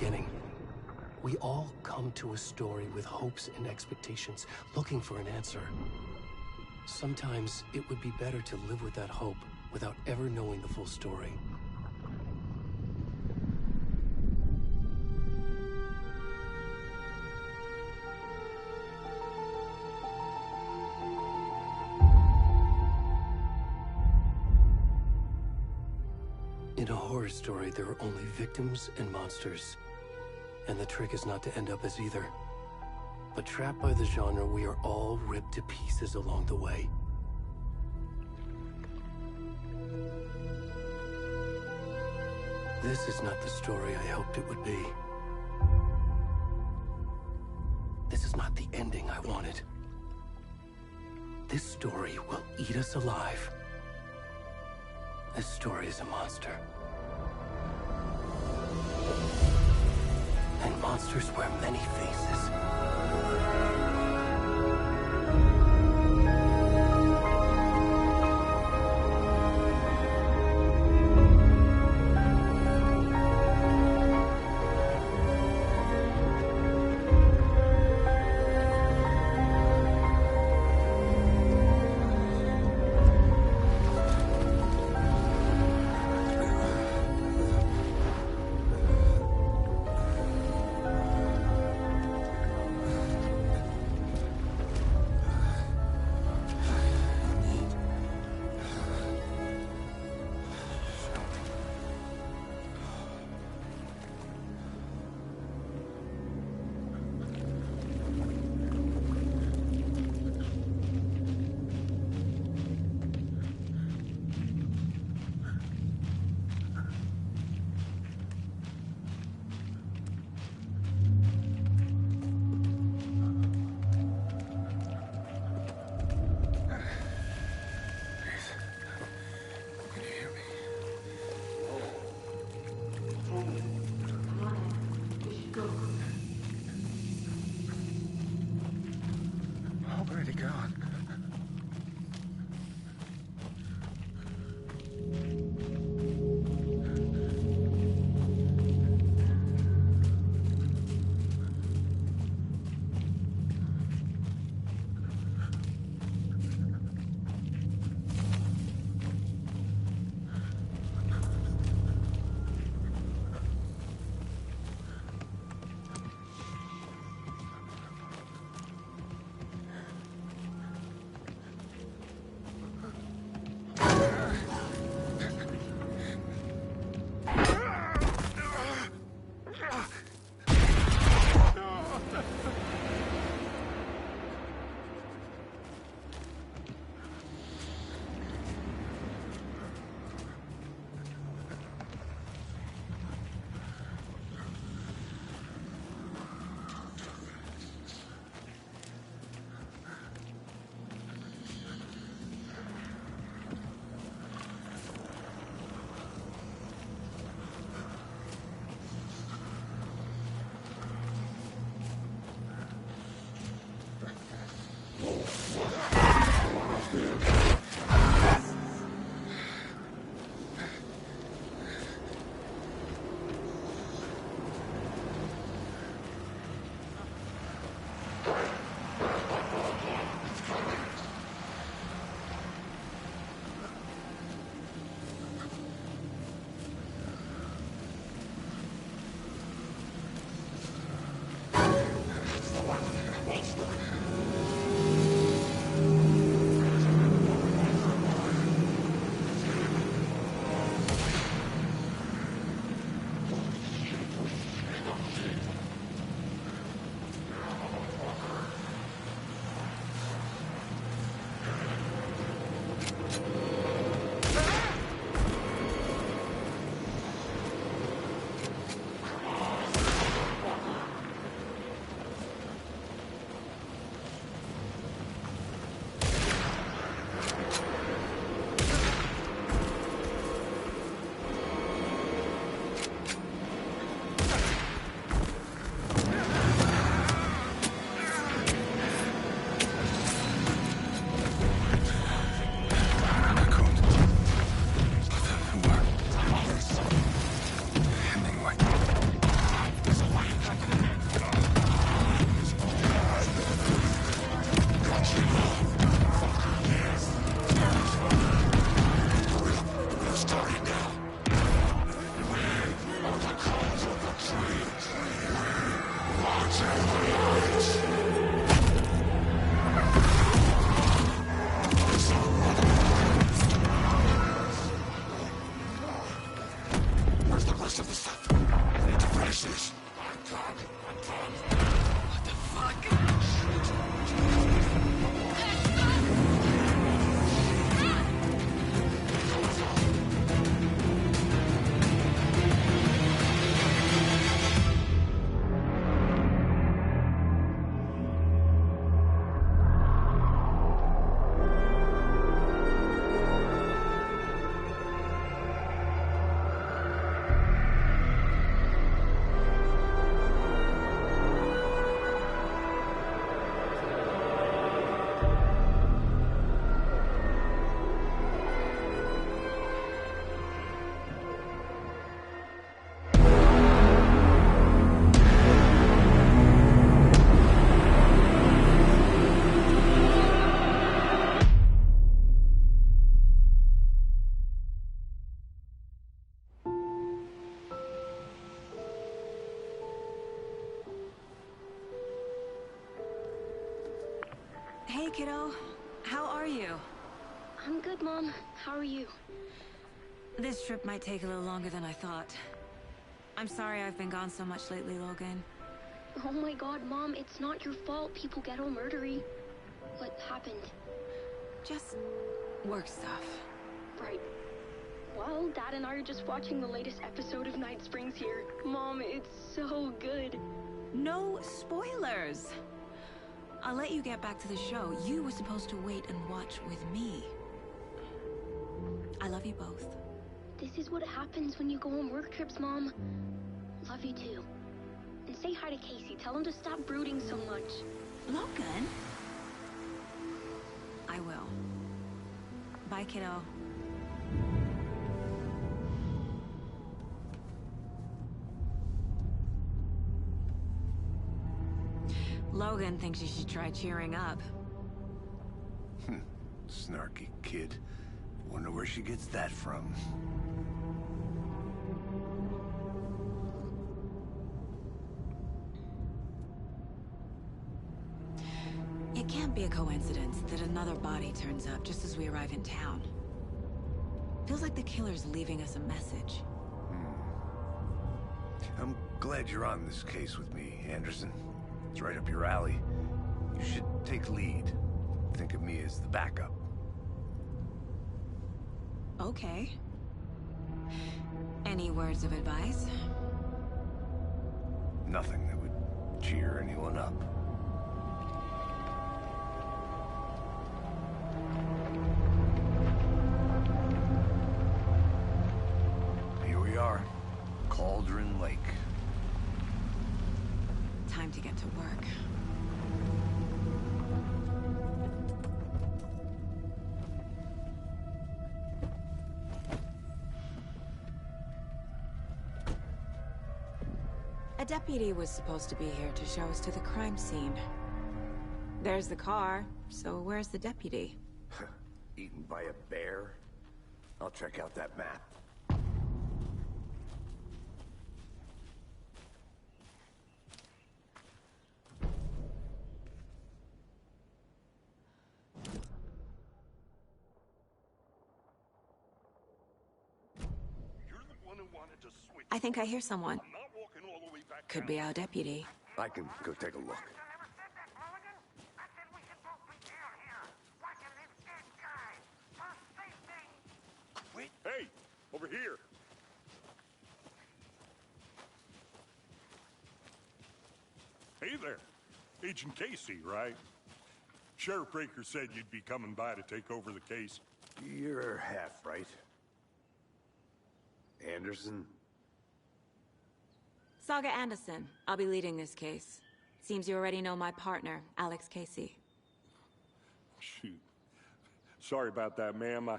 beginning. We all come to a story with hopes and expectations, looking for an answer. Sometimes it would be better to live with that hope without ever knowing the full story. In a horror story, there are only victims and monsters. And the trick is not to end up as either. But trapped by the genre, we are all ripped to pieces along the way. This is not the story I hoped it would be. This is not the ending I wanted. This story will eat us alive. This story is a monster. And monsters wear many faces. Where's the rest of the stuff? I need to finish this. I'm done. What the fuck? Hey, kiddo. How are you? I'm good, Mom. How are you? This trip might take a little longer than I thought. I'm sorry I've been gone so much lately, Logan. Oh my god, Mom, it's not your fault people get all murdery. What happened? Just work stuff. Right. Well, Dad and I are just watching the latest episode of Night Springs here. Mom, it's so good. No spoilers! I'll let you get back to the show. You were supposed to wait and watch with me. I love you both. This is what happens when you go on work trips, Mom. Love you too. And say hi to Casey. Tell him to stop brooding so much. Logan? I will. Bye, kiddo. Logan thinks you should try cheering up. Snarky kid. Wonder where she gets that from. It can't be a coincidence that another body turns up just as we arrive in town. Feels like the killer's leaving us a message. I'm glad you're on this case with me, Anderson. It's right up your alley. You should take lead. Think of me as the backup. Okay. Any words of advice? Nothing that would cheer anyone up. Here we are. Cauldron Lake. Time to get to work. A deputy was supposed to be here to show us to the crime scene. There's the car, so where's the deputy? Eaten by a bear? I'll check out that map. I think I hear someone. Could be our deputy. I can go take a look. Wait. Hey, over here. Hey there. Agent Casey, right? Sheriff Breaker said you'd be coming by to take over the case. You're half right. Anderson? Saga Anderson. I'll be leading this case. Seems you already know my partner, Alex Casey. Shoot. Sorry about that, ma'am.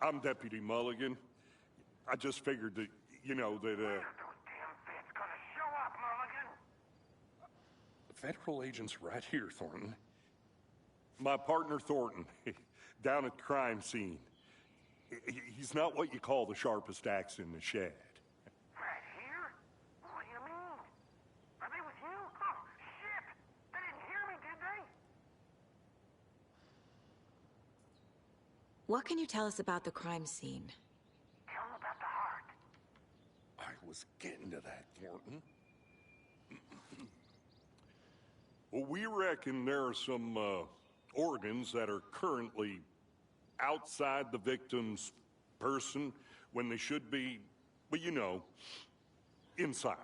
I'm Deputy Mulligan. I just figured that, you know, that, Those damn feds gonna show up, Mulligan? The federal agent's right here, Thornton. My partner, Thornton, down at the crime scene. He's not what you call the sharpest axe in the shed. Right here? What do you mean? Are they with you? Oh, What can you tell us about the crime scene? Tell him about the heart. I was getting to that, Thornton. Well, we reckon there are some organs that are currently outside the victim's person when they should be, well, you know, inside.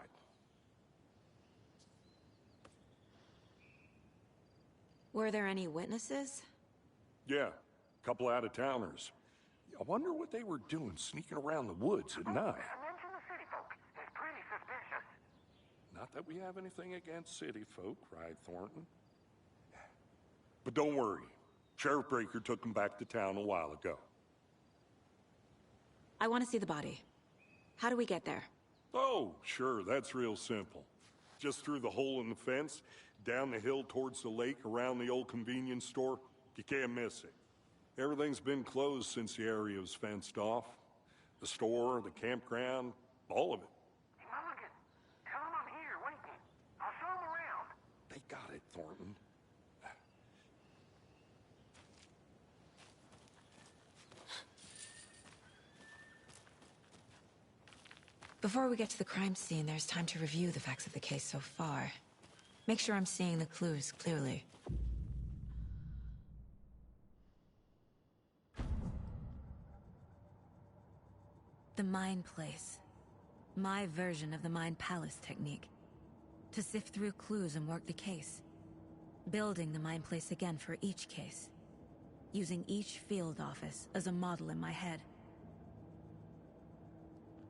Were there any witnesses? Yeah, a couple out-of-towners. I wonder what they were doing sneaking around the woods at night. Mention the city folk. It's pretty suspicious. Not that we have anything against city folk, right, Thornton? But don't worry. Sheriff Breaker took them back to town a while ago. I want to see the body. How do we get there? Oh, sure, that's real simple. Just through the hole in the fence, down the hill towards the lake, around the old convenience store. You can't miss it. Everything's been closed since the area was fenced off. The store, the campground, all of it. Hey, Mulligan, tell him I'm here waiting. I'll show him around. They got it, Thornton. Before we get to the crime scene, there's time to review the facts of the case so far. Make sure I'm seeing the clues clearly. The Mind Place. My version of the Mind Palace technique. To sift through clues and work the case. Building the Mind Place again for each case. Using each field office as a model in my head.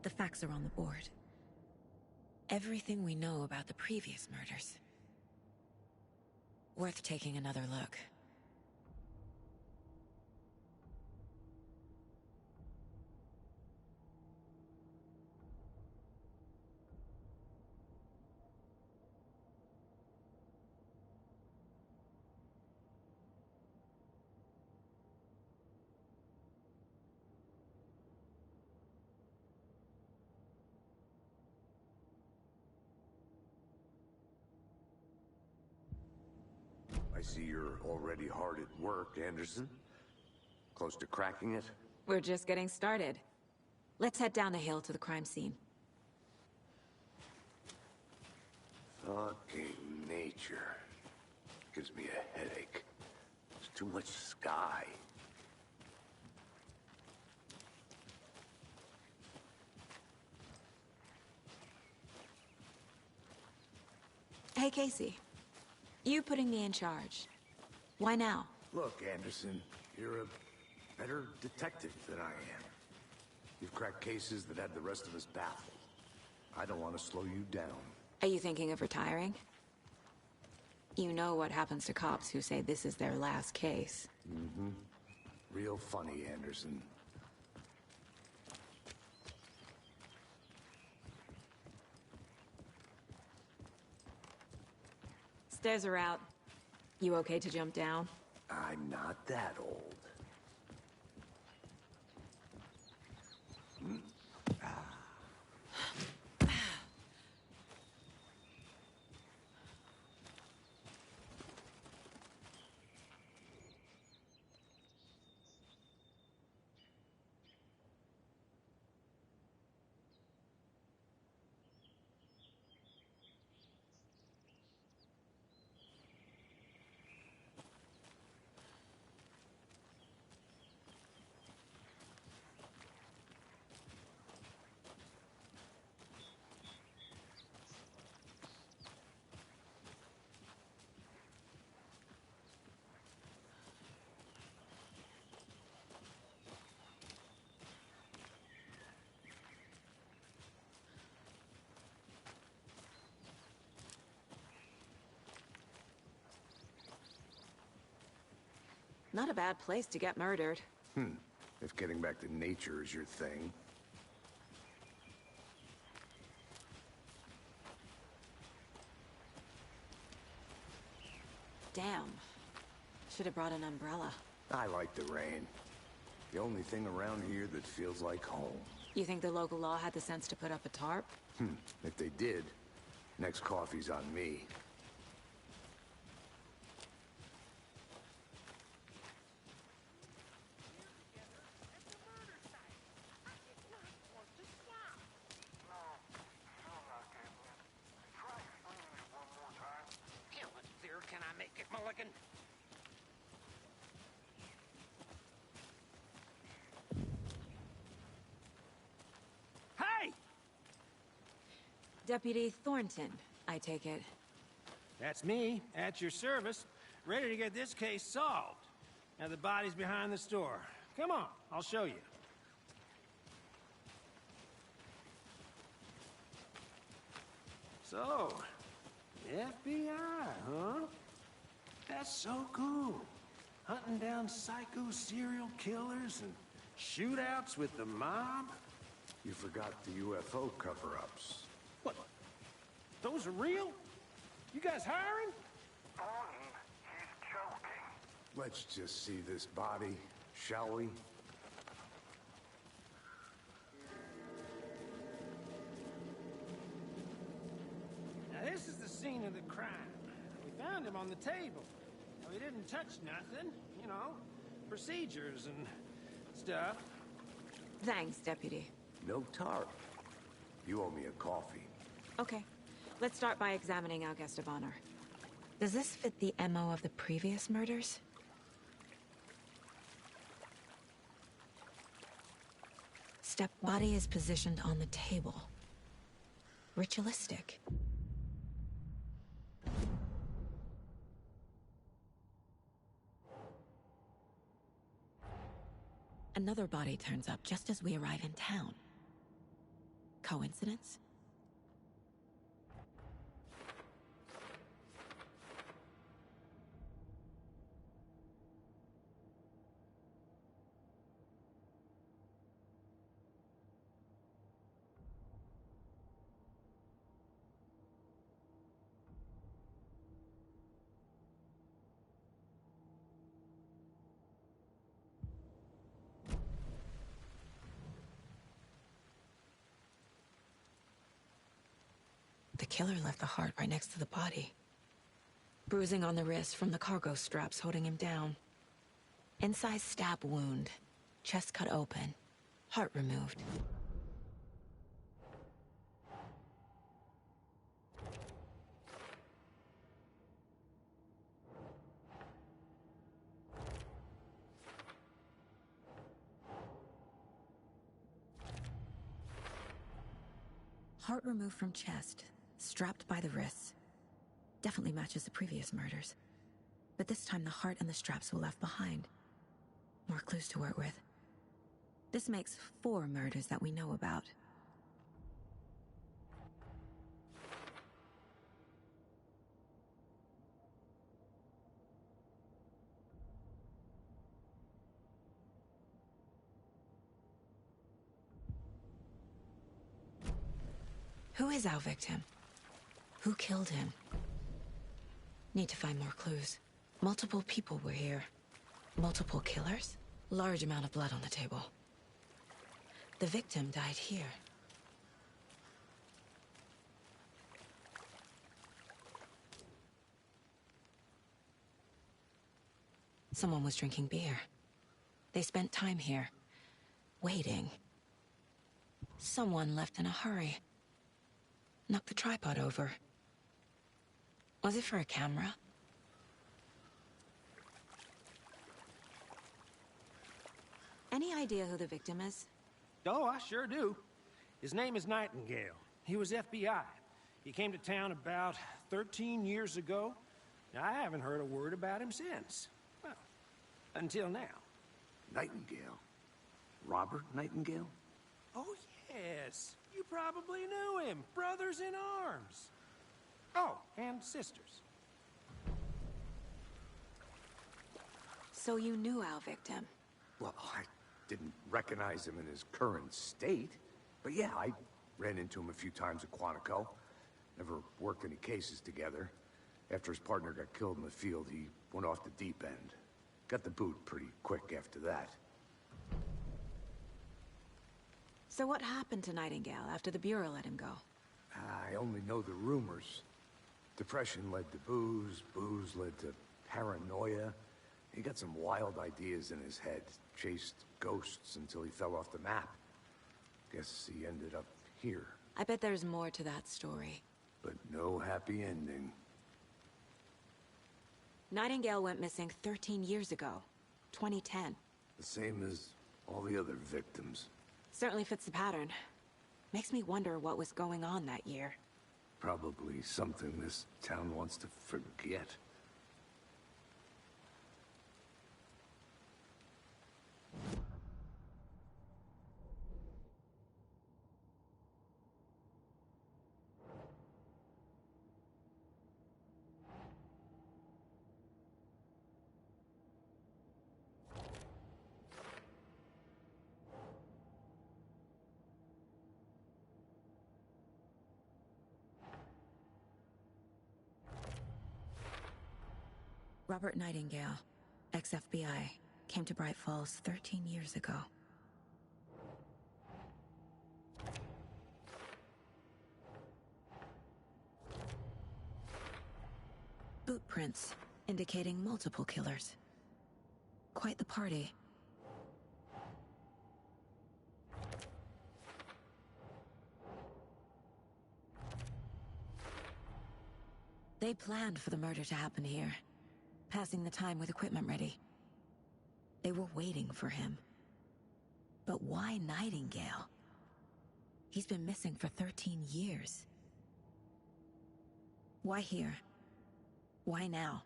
The facts are on the board. Everything we know about the previous murders. Worth taking another look. I see you're already hard at work, Anderson. Close to cracking it? We're just getting started. Let's head down the hill to the crime scene. Fucking nature. Gives me a headache. There's too much sky. Hey, Casey. You putting me in charge. Why now? Look, Anderson, you're a better detective than I am. You've cracked cases that had the rest of us baffled. I don't want to slow you down. Are you thinking of retiring? You know what happens to cops who say this is their last case. Mm-hmm. Real funny, Anderson. Stairs are out. You okay to jump down? I'm not that old. Not a bad place to get murdered. If getting back to nature is your thing. Damn. Should have brought an umbrella. I like the rain. The only thing around here that feels like home. You think the local law had the sense to put up a tarp? If they did, next coffee's on me. second. Hey! Deputy Thornton, I take it. That's me, at your service, ready to get this case solved. Now the body's behind the store. Come on, I'll show you. So, FBI, huh? That's so cool. Hunting down psycho serial killers and shootouts with the mob. You forgot the UFO cover-ups. What? Those are real? You guys hiring? Thornton, he's joking. Let's just see this body, shall we? Now this is the scene of the crime. We found him on the table. Now, he didn't touch nothing, you know, procedures and stuff. Thanks, Deputy. No tarp. You owe me a coffee. Okay. Let's start by examining our guest of honor. Does this fit the MO of the previous murders? Step body is positioned on the table. Ritualistic. Another body turns up just as we arrive in town. Coincidence? The killer left the heart right next to the body. Bruising on the wrist from the cargo straps holding him down. Inside stab wound. Chest cut open. Heart removed. Heart removed from chest. Strapped by the wrists. Definitely matches the previous murders. But this time the heart and the straps were left behind. More clues to work with. This makes 4 murders that we know about. Who is our victim? Who killed him? Need to find more clues. Multiple people were here. Multiple killers? Large amount of blood on the table. The victim died here. Someone was drinking beer. They spent time here, waiting. Someone left in a hurry. Knocked the tripod over. Was it for a camera? Any idea who the victim is? Oh, I sure do. His name is Nightingale. He was FBI. He came to town about 13 years ago. I haven't heard a word about him since. Well, until now. Nightingale? Robert Nightingale? Oh, yes. You probably knew him. Brothers in arms. Oh, and sisters. So you knew our victim? Well, I didn't recognize him in his current state. But yeah, I ran into him a few times at Quantico. Never worked any cases together. After his partner got killed in the field, he went off the deep end. Got the boot pretty quick after that. So what happened to Nightingale after the Bureau let him go? I only know the rumors. Depression led to booze, booze led to paranoia. He got some wild ideas in his head, chased ghosts until he fell off the map. Guess he ended up here. I bet there's more to that story. But no happy ending. Nightingale went missing 13 years ago. 2010. The same as all the other victims. Certainly fits the pattern. Makes me wonder what was going on that year. Probably something this town wants to forget. Robert Nightingale, ex-FBI, came to Bright Falls 13 years ago. Boot prints indicating multiple killers. Quite the party. They planned for the murder to happen here, passing the time with equipment ready. They were waiting for him. But why Nightingale? He's been missing for 13 years. Why here? Why now?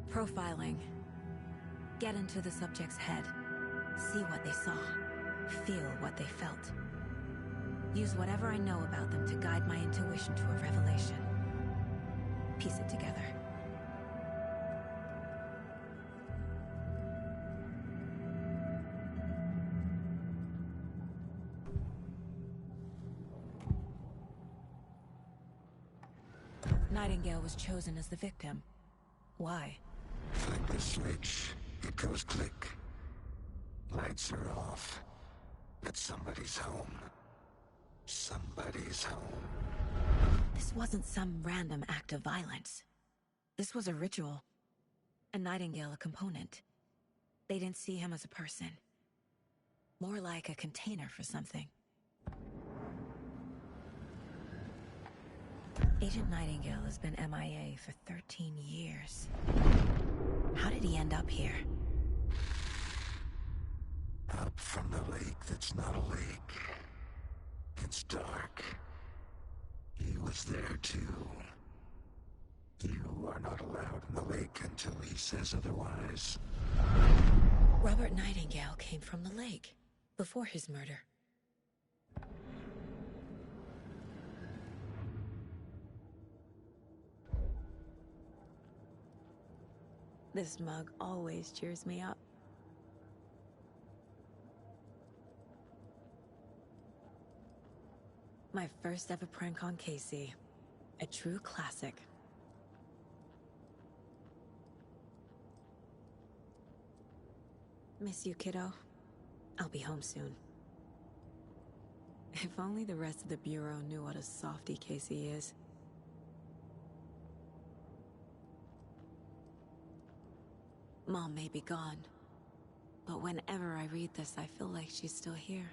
Profiling. Get into the subject's head. See what they saw. Feel what they felt. Use whatever I know about them to guide my intuition to a revelation. Piece it together. Nightingale was chosen as the victim. Why? Flick the switch, it goes click. Lights are off. But somebody's home. Somebody's home. This wasn't some random act of violence. This was a ritual. A Nightingale a component. They didn't see him as a person. More like a container for something. Agent Nightingale has been MIA for 13 years. How did he end up here? Up from the lake that's not a lake. It's dark. He was there too. You are not allowed in the lake until he says otherwise. Robert Nightingale came from the lake, before his murder. This mug always cheers me up. My first ever prank on Casey. A true classic. Miss you, kiddo. I'll be home soon. If only the rest of the Bureau knew what a softie Casey is. Mom may be gone, but whenever I read this, I feel like she's still here.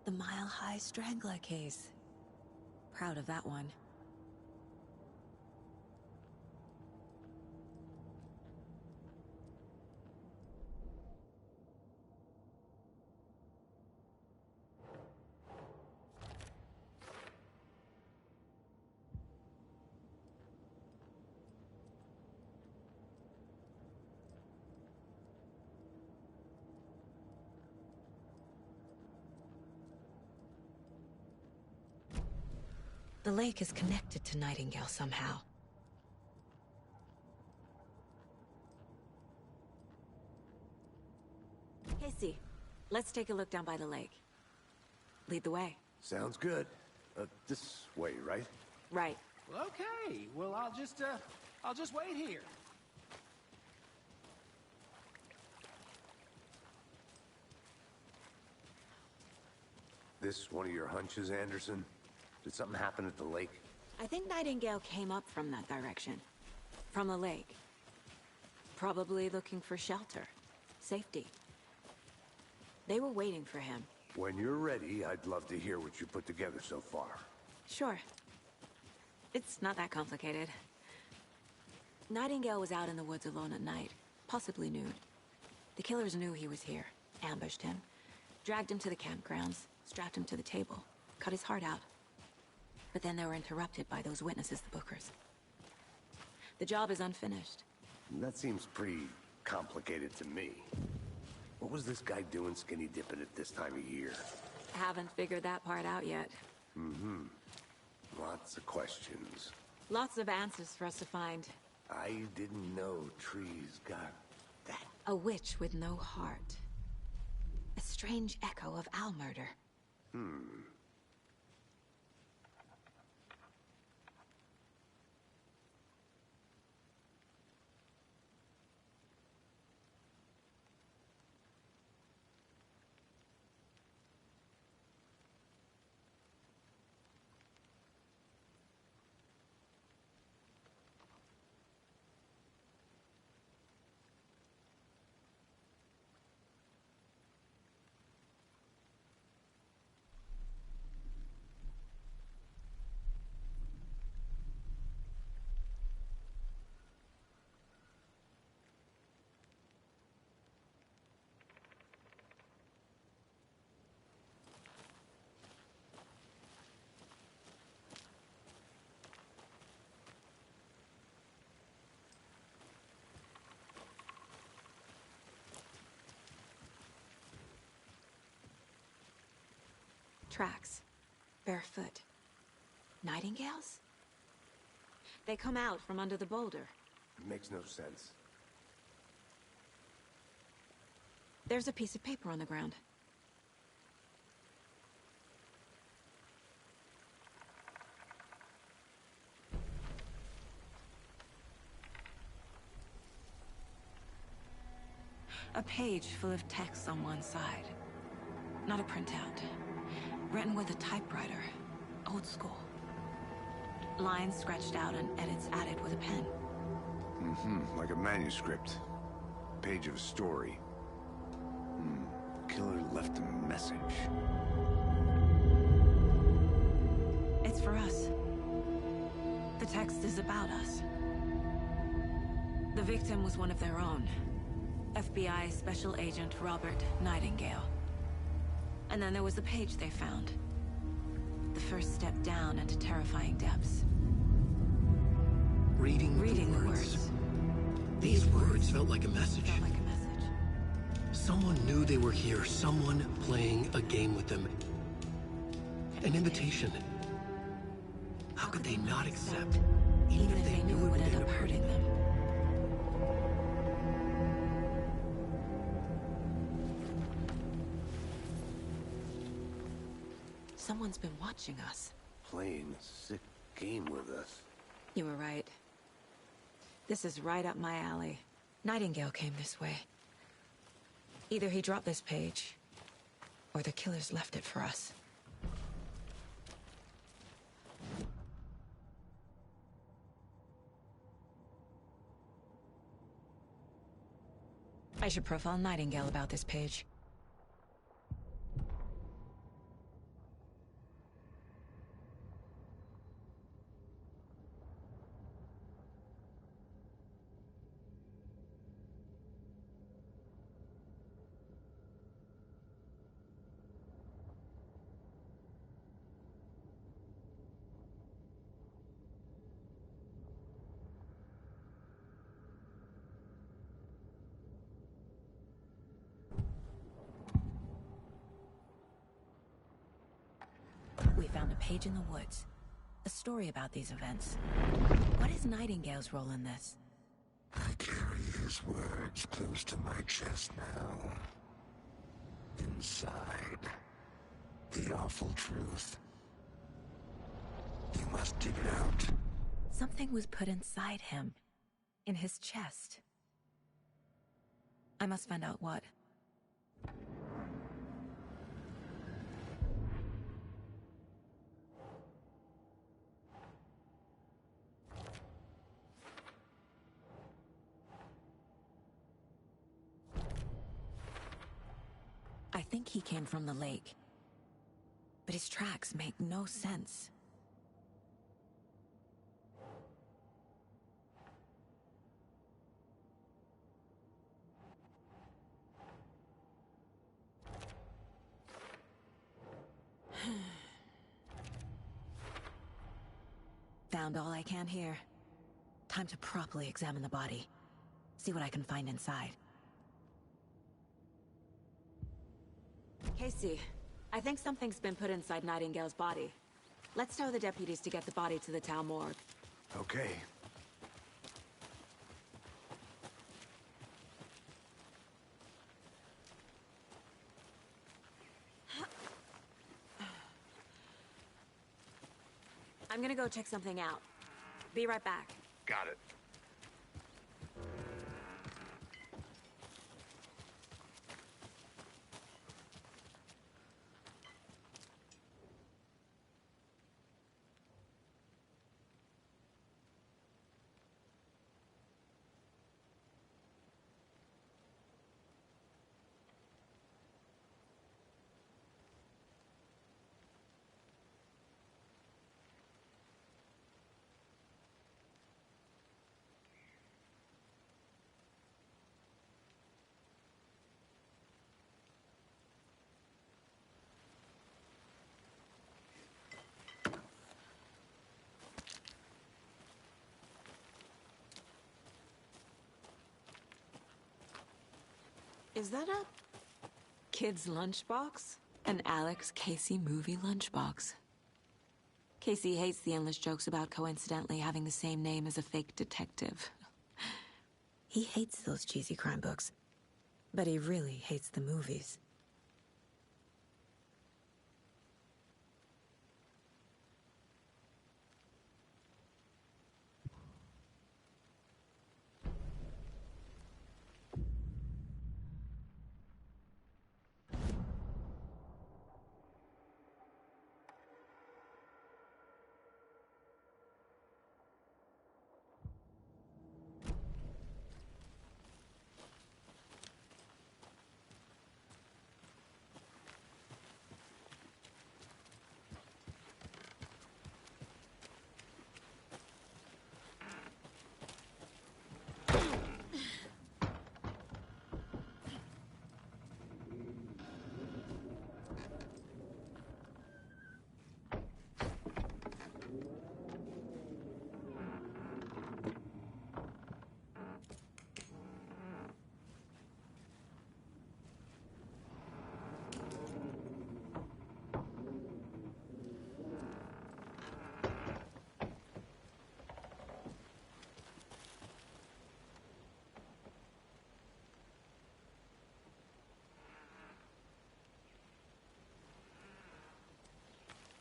The Mile High Strangler case. Proud of that one. The lake is connected to Nightingale somehow. Casey, let's take a look down by the lake. Lead the way. Sounds good. This way, right? Right. Well, okay. Well, I'll just, I'll just wait here. This one of your hunches, Anderson? Did something happen at the lake? I think Nightingale came up from that direction. From the lake. Probably looking for shelter. Safety. They were waiting for him. When you're ready, I'd love to hear what you put together so far. Sure. It's not that complicated. Nightingale was out in the woods alone at night, possibly nude. The killers knew he was here, ambushed him, dragged him to the campgrounds, strapped him to the table, cut his heart out. But then they were interrupted by those witnesses, the Bookers. The job is unfinished. That seems pretty complicated to me. What was this guy doing skinny dipping at this time of year? Haven't figured that part out yet. Mm-hmm. Lots of questions. Lots of answers for us to find. I didn't know trees got that. A witch with no heart. A strange echo of owl murder. Tracks. Barefoot. Nightingales? They come out from under the boulder. It makes no sense. There's a piece of paper on the ground. A page full of text on one side. Not a printout. Written with a typewriter. Old school. Lines scratched out and edits added with a pen. Like a manuscript. Page of a story. Killer left a message. It's for us. The text is about us. The victim was one of their own. FBI Special Agent Robert Nightingale. And then there was the page they found. The first step down into terrifying depths. Reading the words. These words felt like a message. Someone knew they were here. Someone playing a game with them. An invitation. How could they not accept, even if they knew it would end up hurting them? Someone's been watching us. Playing a sick game with us. You were right. This is right up my alley. Nightingale came this way. Either he dropped this page, or the killers left it for us. I should profile Nightingale about this page. We found a page in the woods. A story about these events. What is Nightingale's role in this? I carry his words close to my chest now. Inside, the awful truth. You must dig it out. Something was put inside him, In his chest. I must find out what. I think he came from the lake. But his tracks make no sense. Found all I can here. Time to properly examine the body. See what I can find inside. Casey, I think something's been put inside Nightingale's body. Let's tell the deputies to get the body to the town morgue. Okay. I'm gonna go check something out. Be right back. Got it. Is that a kid's lunchbox? An Alex Casey movie lunchbox. Casey hates the endless jokes about coincidentally having the same name as a fake detective. He hates those cheesy crime books, but he really hates the movies.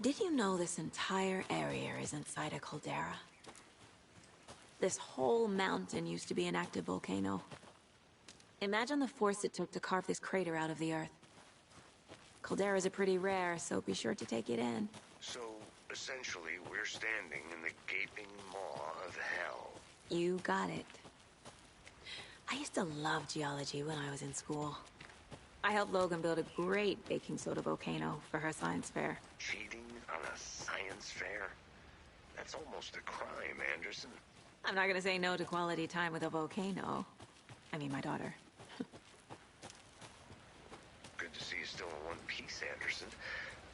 Did you know this entire area is inside a caldera? This whole mountain used to be an active volcano. Imagine the force it took to carve this crater out of the earth. Calderas are pretty rare, so be sure to take it in. So, essentially, we're standing in the gaping maw of hell. You got it. I used to love geology when I was in school. I helped Logan build a great baking soda volcano for her science fair. Cheating on a science fair? That's almost a crime, Anderson. I'm not gonna say no to quality time with a volcano. I mean, my daughter. Good to see you still in one piece, Anderson.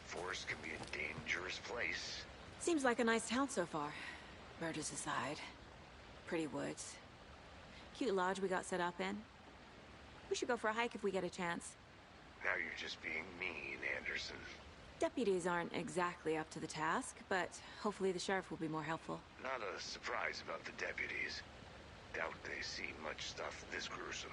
Forest can be a dangerous place. Seems like a nice town so far. Murders aside. Pretty woods. Cute lodge we got set up in. We should go for a hike if we get a chance. Now you're just being mean, Anderson. Deputies aren't exactly up to the task, but hopefully the sheriff will be more helpful. Not a surprise about the deputies. Doubt they see much stuff this gruesome.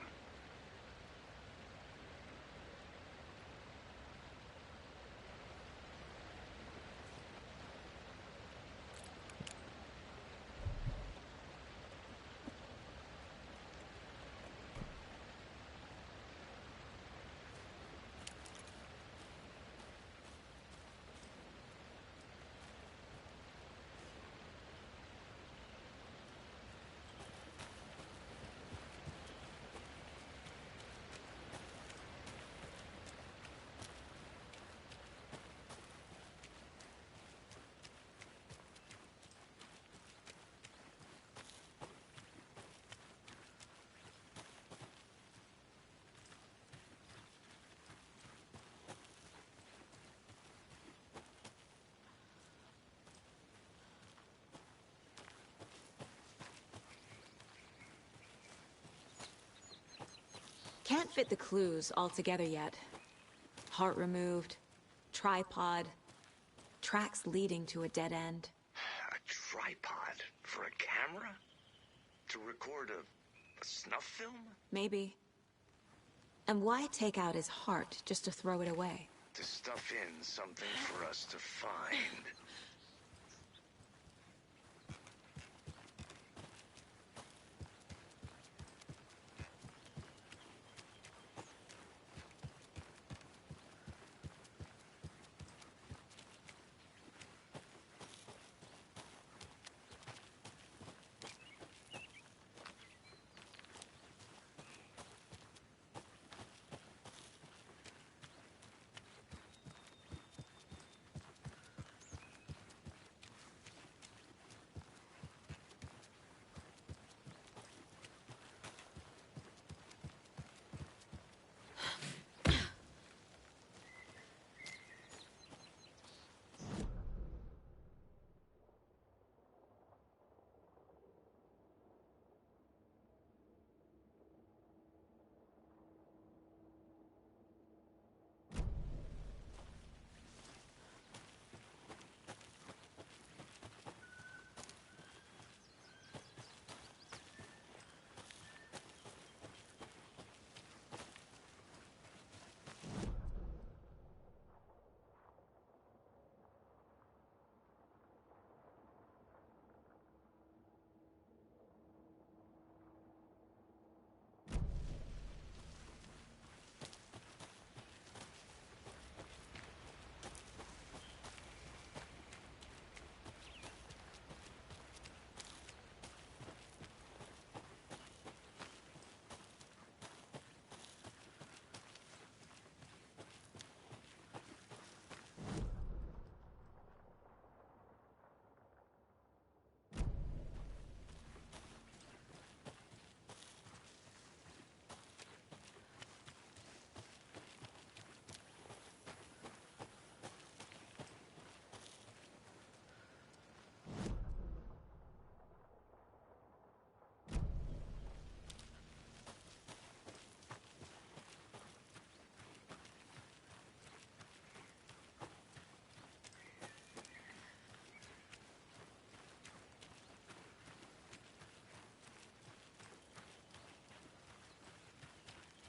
can't fit the clues all together yet. Heart removed, tripod, tracks leading to a dead end. A tripod for a camera? To record a snuff film? Maybe. And why take out his heart just to throw it away? To stuff in something for us to find.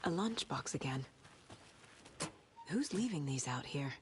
A lunchbox again. Who's leaving these out here?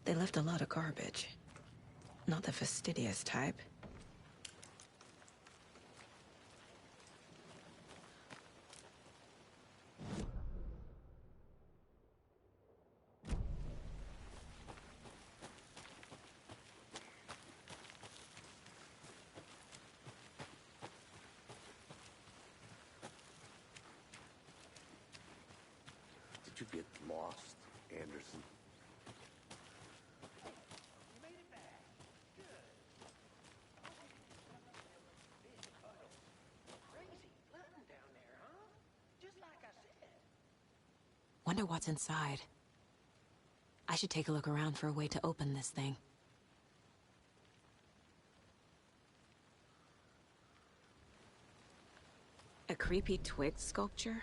They left a lot of garbage. Not the fastidious type. Did you get lost, Anderson? Crazy flooding down there, huh? wonder what's inside. I should take a look around for a way to open this thing. A creepy twig sculpture?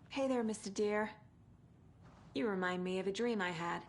Hey there, Mr. Deer. You remind me of a dream I had.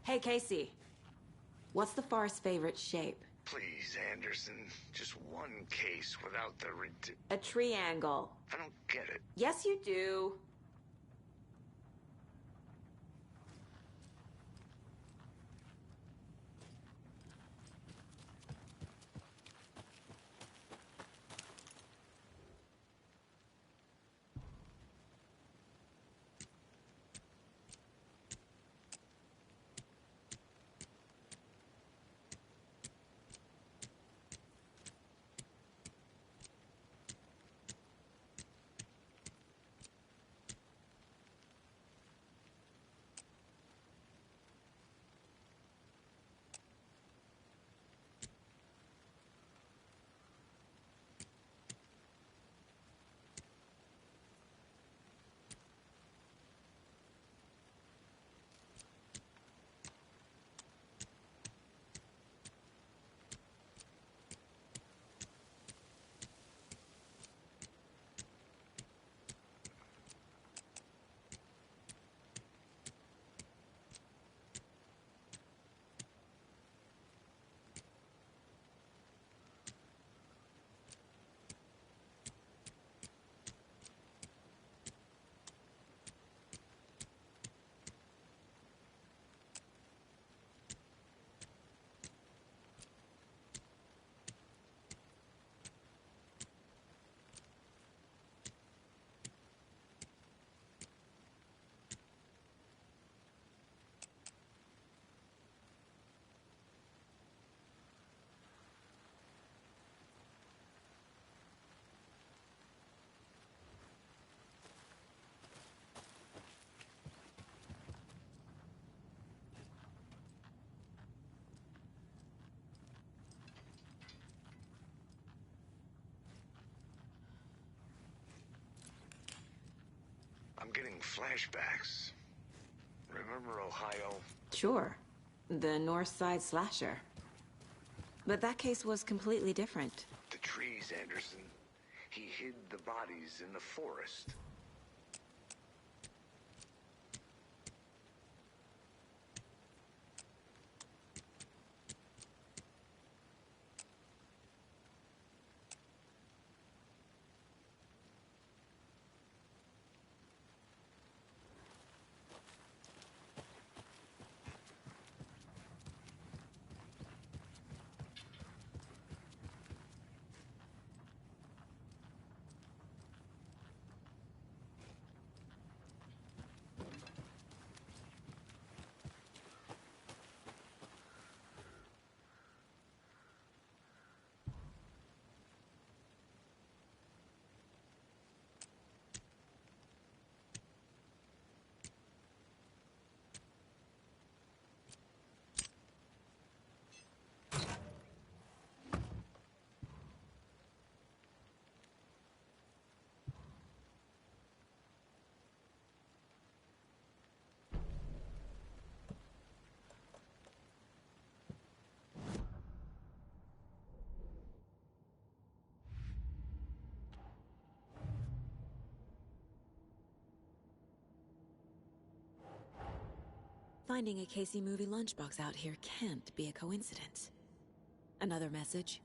Hey, Casey. What's the forest's favorite shape? Please, Anderson, just one case without the A triangle. I don't get it. Yes, you do. I'm getting flashbacks. Remember Ohio? Sure. The North Side slasher. But that case was completely different. The trees, Anderson. He hid the bodies in the forest. Finding a Casey movie lunchbox out here can't be a coincidence. Another message?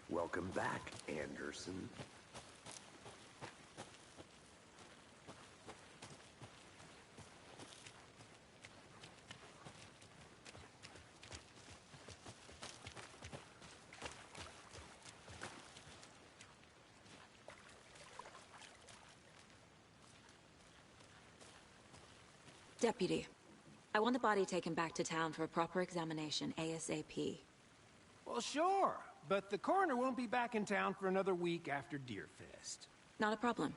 Welcome back, Anderson. Deputy, I want the body taken back to town for a proper examination ASAP. Well, sure, but the coroner won't be back in town for another week after Deerfest. Not a problem.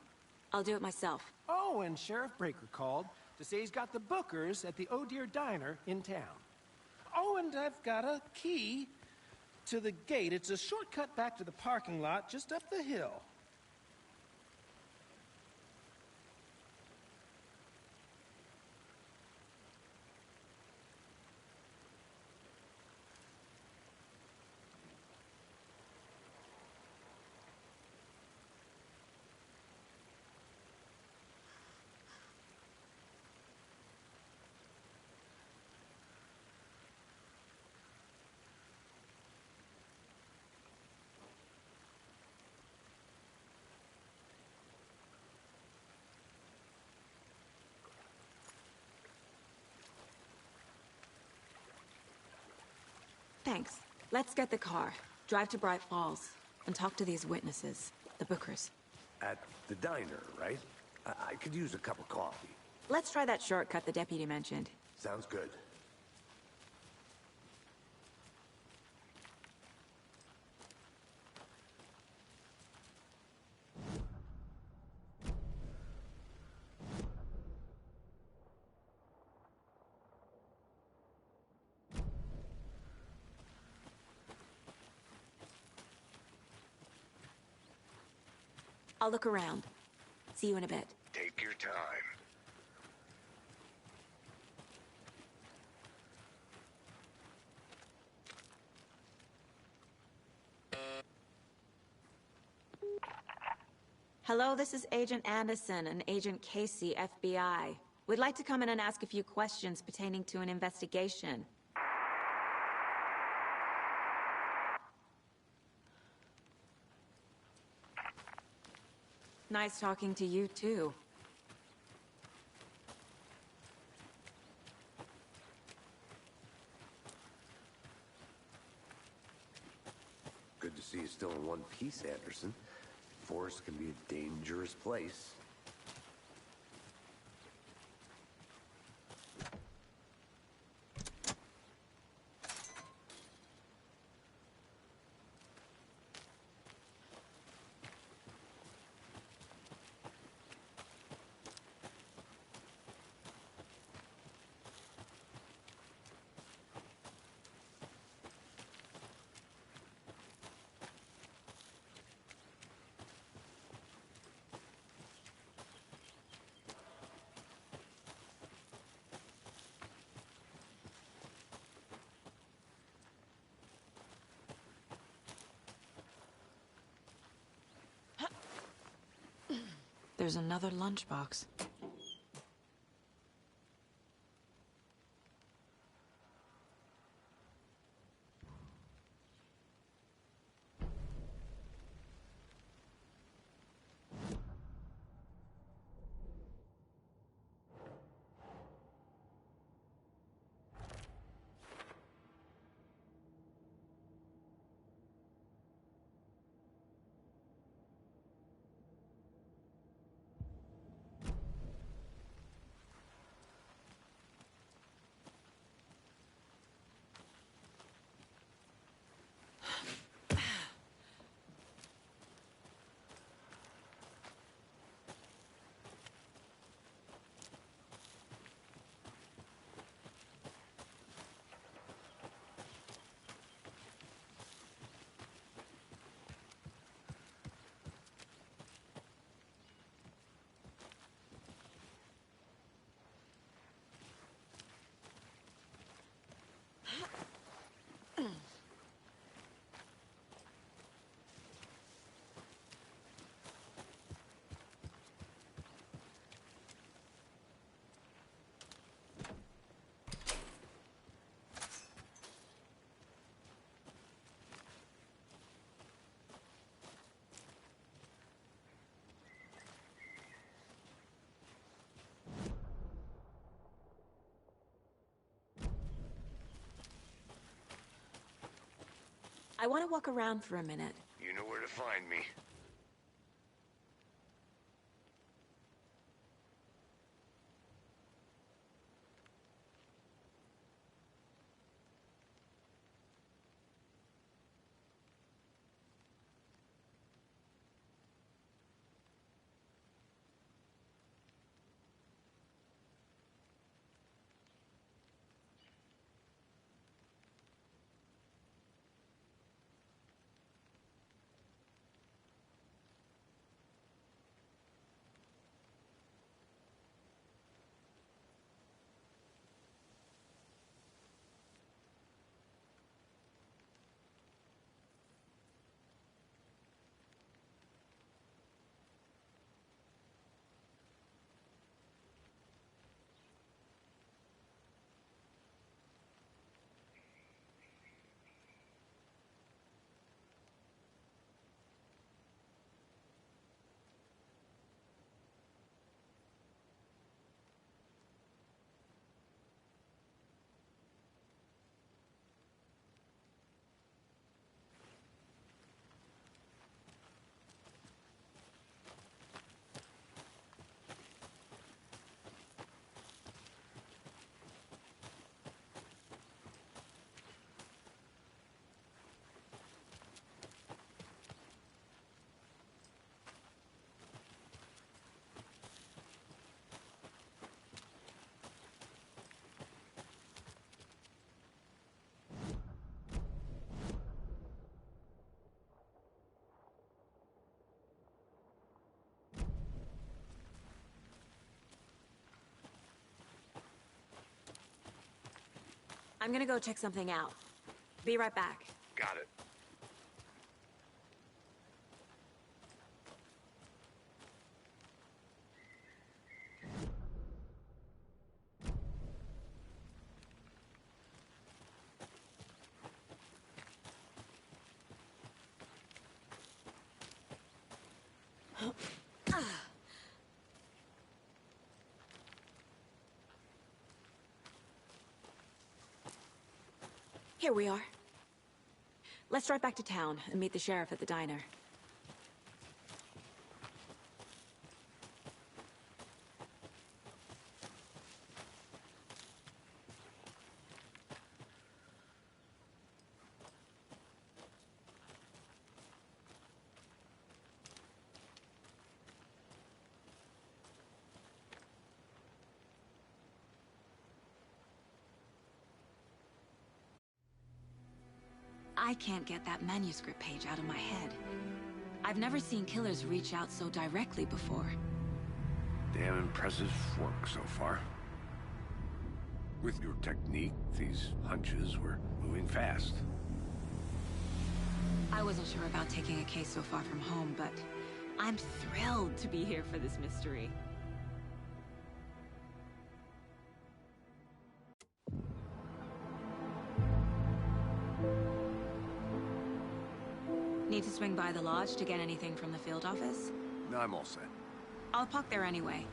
I'll do it myself. Oh, and Sheriff Breaker called to say he's got the Bookers at the Oh Dear Diner in town. Oh, and I've got a key to the gate. It's a shortcut back to the parking lot just up the hill. Thanks. Let's get the car, drive to Bright Falls, and talk to these witnesses, the Bookers. At the diner, right? I could use a cup of coffee. Let's try that shortcut the deputy mentioned. Sounds good. I'll look around. See you in a bit. Take your time. Hello, this is Agent Anderson and Agent Casey, FBI. We'd like to come in and ask a few questions pertaining to an investigation. Nice talking to you, too. Good to see you still in one piece, Anderson. Forest can be a dangerous place. There's another lunchbox. I want to walk around for a minute. You know where to find me. I'm gonna go check something out. Be right back. Got it. Here we are. Let's drive back to town and meet the sheriff at the diner. I can't get that manuscript page out of my head. I've never seen killers reach out so directly before. Damn impressive work so far. With your technique, these hunches were moving fast. I wasn't sure about taking a case so far from home, but I'm thrilled to be here for this mystery. Need to swing by the lodge to get anything from the field office? No, I'm all set. I'll park there anyway.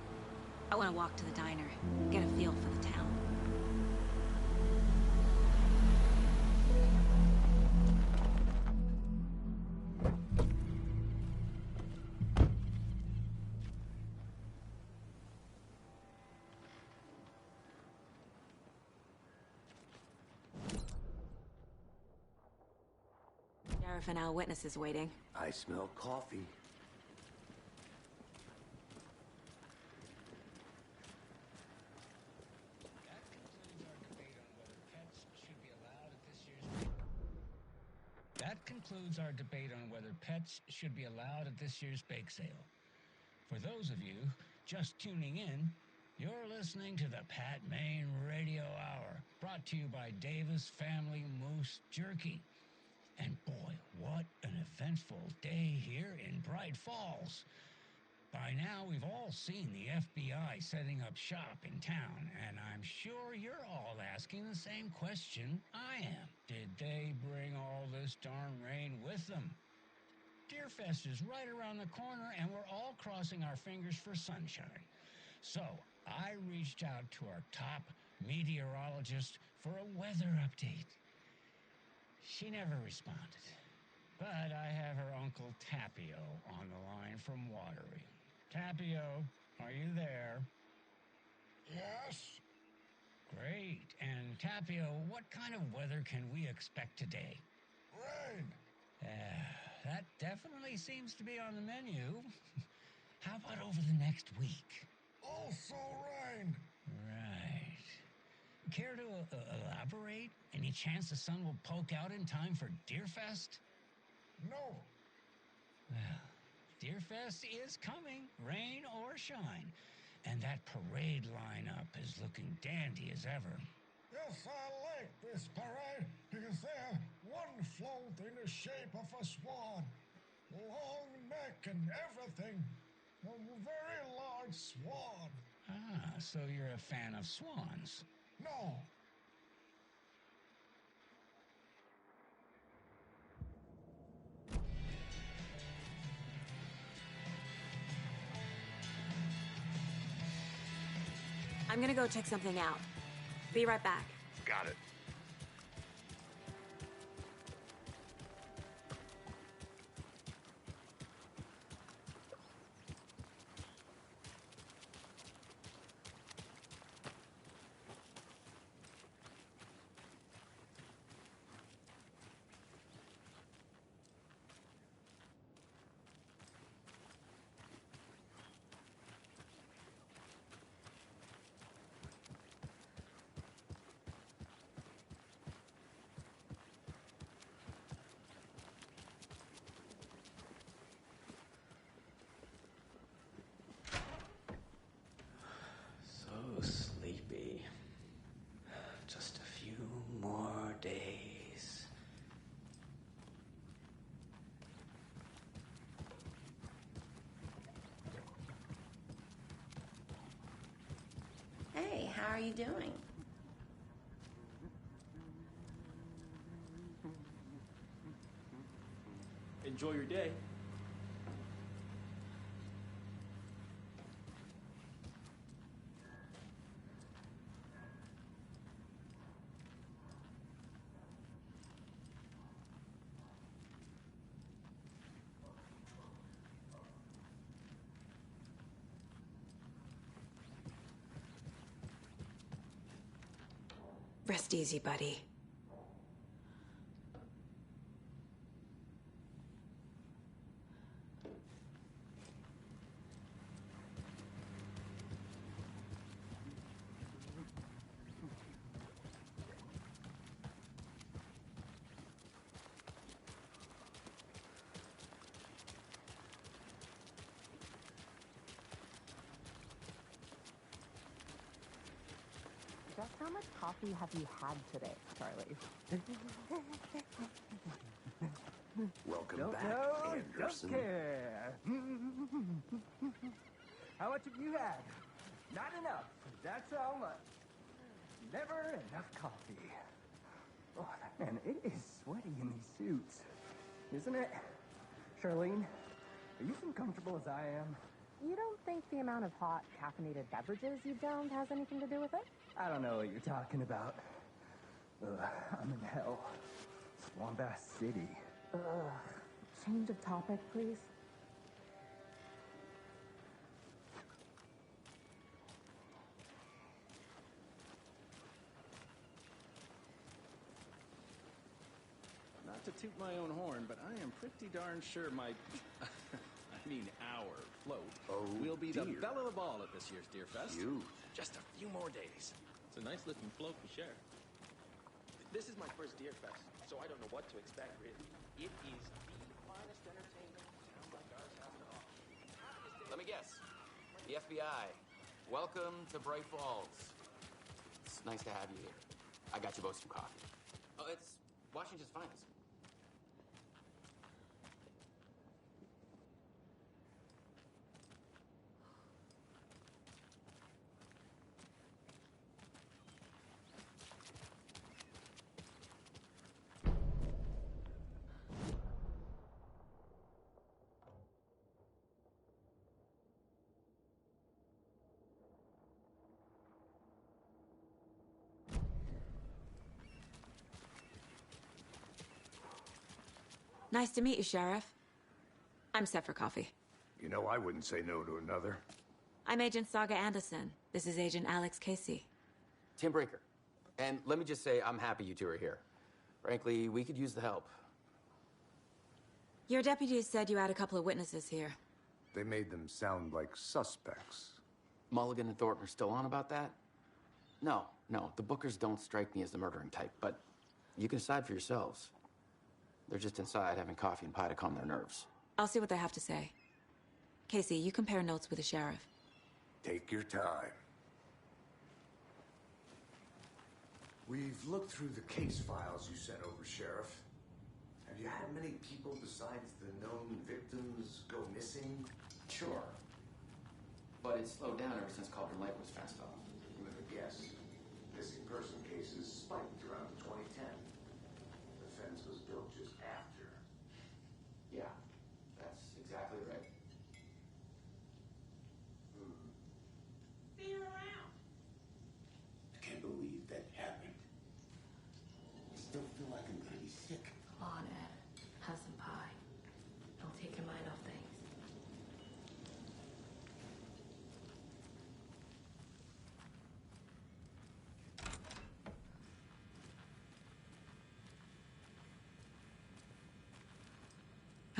I want to walk to the diner, get a feel for the town. Sheriff and our witnesses waiting. I smell coffee. That concludes our debate on whether pets should be allowed at this year's bake sale. For those of you just tuning in, you're listening to the Pat Maine Radio Hour, brought to you by Davis Family Moose Jerky. And boy, what an eventful day here in Bright Falls. By now, we've all seen the FBI setting up shop in town, and I'm sure you're all asking the same question I am. Did they bring all this darn rain with them? Deerfest is right around the corner, and we're all crossing our fingers for sunshine. So, I reached out to our top meteorologist for a weather update. She never responded, but I have her Uncle Tapio on the line from Watery. Tapio, are you there? Yes? Great. And Tapio, what kind of weather can we expect today? Rain. That definitely seems to be on the menu. How about over the next week? Also rain. Right. Care to elaborate? Any chance the sun will poke out in time for Deerfest? No. Well, Deerfest is coming, rain or shine. And that parade lineup is looking dandy as ever. Yes, I like this parade because they have one float in the shape of a swan. Long neck and everything. A very large swan. Ah, so you're a fan of swans. No. I'm gonna go check something out. Be right back. Got it. So sleepy. Just a few more days. Hey, how are you doing? Enjoy your day. Rest easy, buddy. Just how much coffee have you had today, Charlie? Welcome back, Anderson. Don't care. How much have you had? Not enough. That's how much. Never enough coffee. Oh, man, it is sweaty in these suits. Isn't it? Charlene, are you as comfortable as I am? You don't think the amount of hot, caffeinated beverages you downed has anything to do with it? I don't know what you're talking about. I'm in hell. Swamp Ass City. Change of topic, please. Not to toot my own horn, but I am pretty darn sure my... our float will be the belle of the ball at this year's Deer Fest. Just a few more days. It's a nice looking float for sure. This is my first Deer Fest, so I don't know what to expect, really. It is the finest entertainment towns like ours have at all. Let me guess. The FBI. Welcome to Bright Falls. It's nice to have you here. I got you both some coffee. Oh, it's Washington's finest. Nice to meet you, Sheriff. I'm set for coffee. You know, I wouldn't say no to another. I'm Agent Saga Anderson. This is Agent Alex Casey. Tim Breaker. And let me just say, I'm happy you two are here. Frankly, we could use the help. Your deputies said you had a couple of witnesses here. They made them sound like suspects. Mulligan and Thornton are still on about that? No, the Bookers don't strike me as the murdering type, but you can decide for yourselves. They're just inside having coffee and pie to calm their nerves. I'll see what they have to say. Casey, you compare notes with the sheriff. Take your time. We've looked through the case files you sent over, Sheriff. Have you had many people besides the known victims go missing? Sure. But it's slowed down ever since Cauldron Lake was fenced off. With a guess, missing person cases spiked around 2010. The fence was built just after. Yeah, that's exactly right. See her around. I can't believe that happened. I still feel like I'm gonna be sick. Come on, Ed. Have some pie. Don't take your mind off things.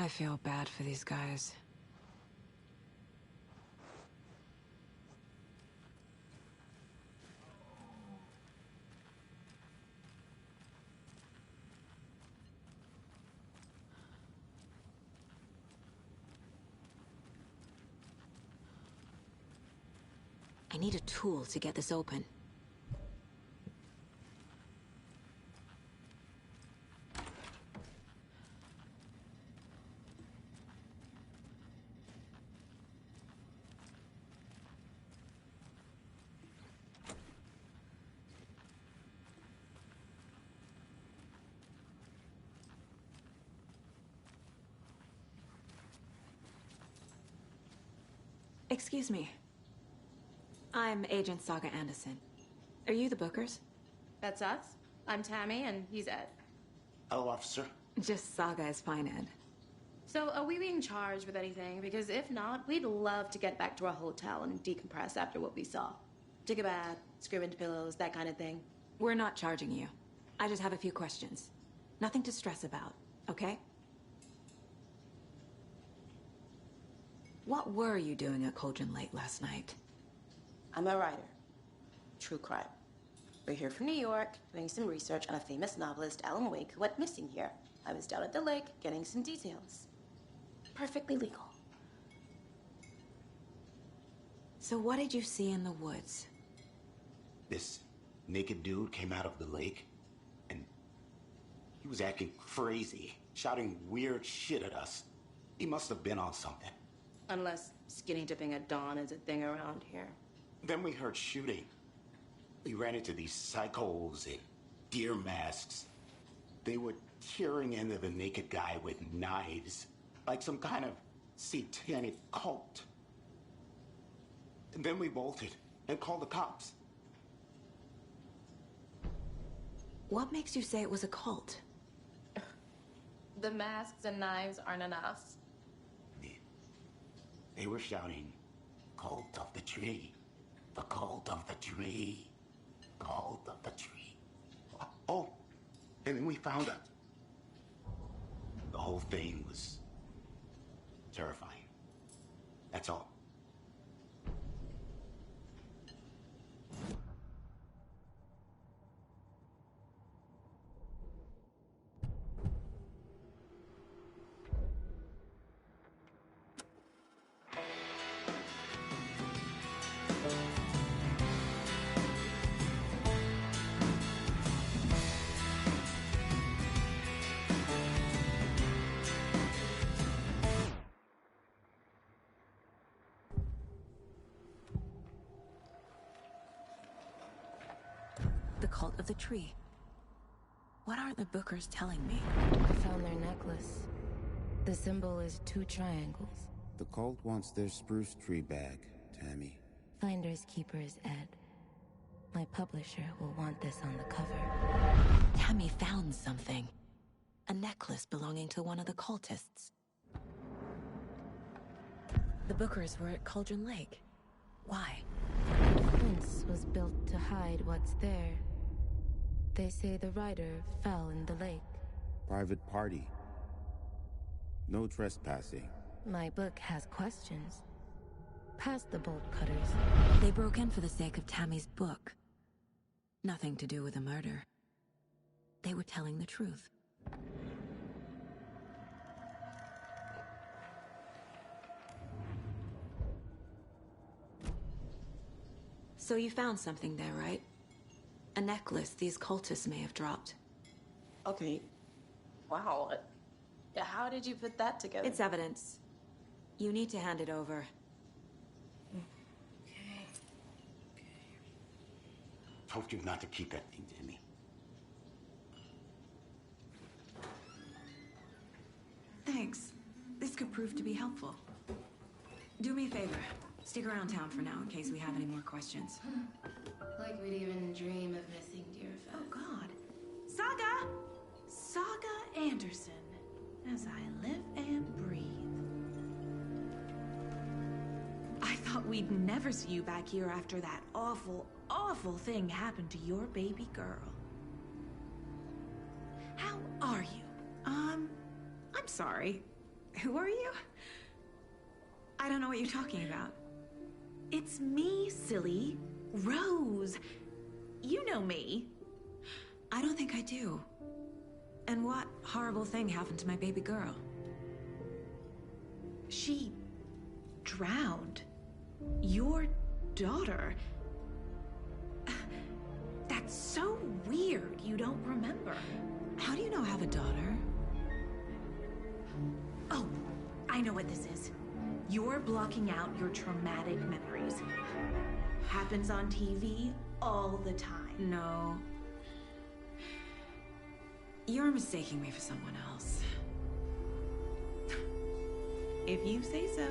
I feel bad for these guys. I need a tool to get this open. Excuse me. I'm Agent Saga Anderson. Are you the Bookers? That's us. I'm Tammy, and he's Ed. Hello, officer. Just Saga is fine, Ed. So, are we being charged with anything? Because if not, we'd love to get back to our hotel and decompress after what we saw. Take a bath, scream into pillows, that kind of thing. We're not charging you. I just have a few questions. Nothing to stress about, okay? What were you doing at Cauldron Lake last night? I'm a writer. True crime. We're here from New York, doing some research on a famous novelist, Alan Wake, who went missing here. I was down at the lake, getting some details. Perfectly legal. So what did you see in the woods? This naked dude came out of the lake, and He was acting crazy, shouting weird shit at us. He must have been on something. Unless skinny dipping at dawn is a thing around here. Then we heard shooting. We ran into these psychos in deer masks. They were tearing into the naked guy with knives, like some kind of satanic cult. And then we bolted and called the cops. What makes you say it was a cult? The masks and knives aren't enough. They were shouting, "Cult of the tree, the cult of the tree, cult of the tree." Oh, and then we found out. The whole thing was terrifying. That's all. The cult of the tree. What aren't the Bookers telling me? I found their necklace. The symbol is 2 triangles. The cult wants their spruce tree back, Tammy. Finders keepers, Ed. My publisher will want this on the cover. Tammy found something. A necklace belonging to one of the cultists. The Bookers were at Cauldron Lake. Why? The fence was built to hide what's there. They say the rider fell in the lake. Private party. No trespassing. My book has questions. Past the bolt cutters. They broke in for the sake of Tammy's book. Nothing to do with a murder. They were telling the truth. So you found something there, right? A necklace these cultists may have dropped. Okay. Wow. How did you put that together? It's evidence. You need to hand it over. Told you not to keep that thing to me. Thanks. This could prove to be helpful. Do me a favor. Stick around town for now in case we have any more questions. Like we'd even dream of missing Deerfest. Oh, God. Saga! Saga Anderson. As I live and breathe. I thought we'd never see you back here after that awful, awful thing happened to your baby girl. How are you? I'm sorry. Who are you? I don't know what you're talking about. It's me, silly. Rose. You know me. I don't think I do. And what horrible thing happened to my baby girl? She drowned. Your daughter. That's so weird you don't remember. How do you know I have a daughter? Oh, I know what this is. You're blocking out your traumatic memories. Happens on TV all the time. No. You're mistaking me for someone else. If you say so.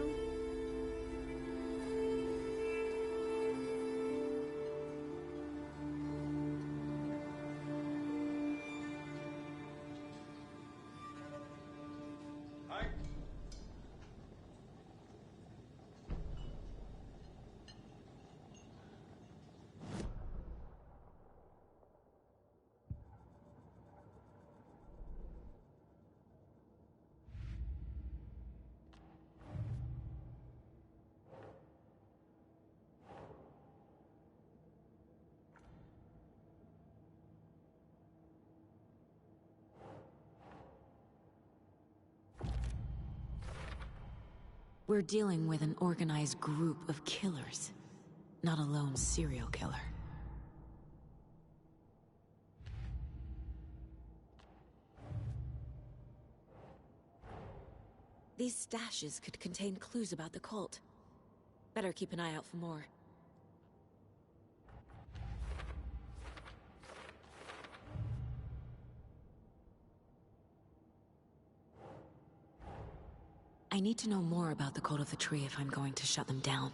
We're dealing with an organized group of killers, not a lone serial killer. These stashes could contain clues about the cult. Better keep an eye out for more. I need to know more about the Cult of the Tree if I'm going to shut them down.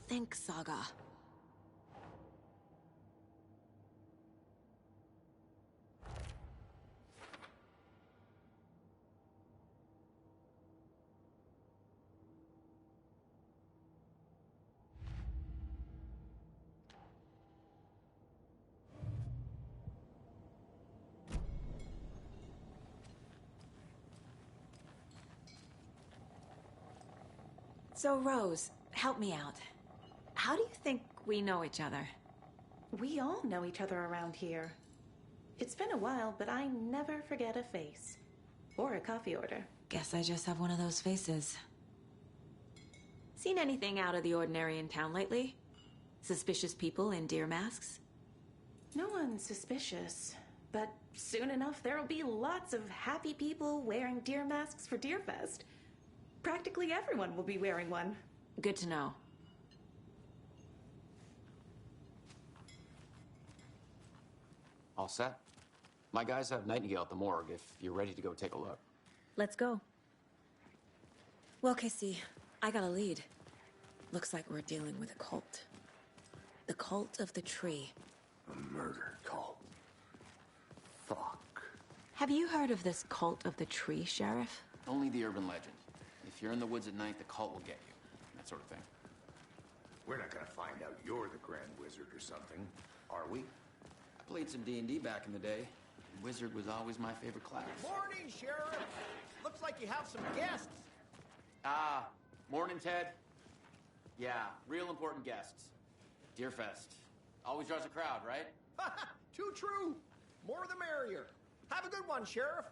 Think, Saga. So, Rose, help me out. How do you think we know each other? We all know each other around here. It's been a while, but I never forget a face. Or a coffee order. Guess I just have one of those faces. Seen anything out of the ordinary in town lately? Suspicious people in deer masks? No one's suspicious. But soon enough, there'll be lots of happy people wearing deer masks for Deerfest. Practically everyone will be wearing one. Good to know. All set? My guys have Nightingale at the morgue if you're ready to go take a look. Let's go. Well, Casey, I got a lead. Looks like we're dealing with a cult. The Cult of the Tree. A murder cult. Fuck. Have you heard of this Cult of the Tree, Sheriff? Only the urban legend. If you're in the woods at night, the cult will get you. That sort of thing. We're not gonna find out you're the Grand Wizard or something, are we? I played some D&D back in the day. Wizard was always my favorite class. Morning, Sheriff! Looks like you have some guests. Ah, morning, Ted. Yeah, real important guests. Deerfest. Always draws a crowd, right? Too true. More the merrier. Have a good one, Sheriff.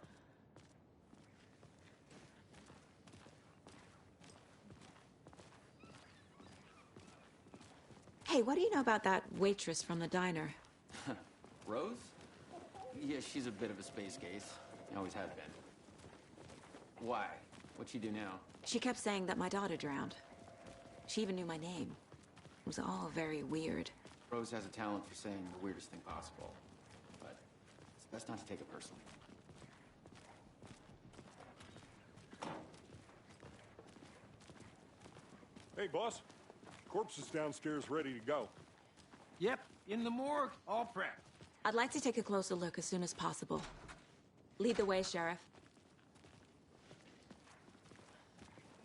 Hey, what do you know about that waitress from the diner? Rose? Yeah, she's a bit of a space case. Always has been. Why? What'd she do now? She kept saying that my daughter drowned. She even knew my name. It was all very weird. Rose has a talent for saying the weirdest thing possible. But it's best not to take it personally. Hey, boss. Corpse is downstairs ready to go. Yep, in the morgue, all prepped. I'd like to take a closer look as soon as possible. Lead the way, Sheriff.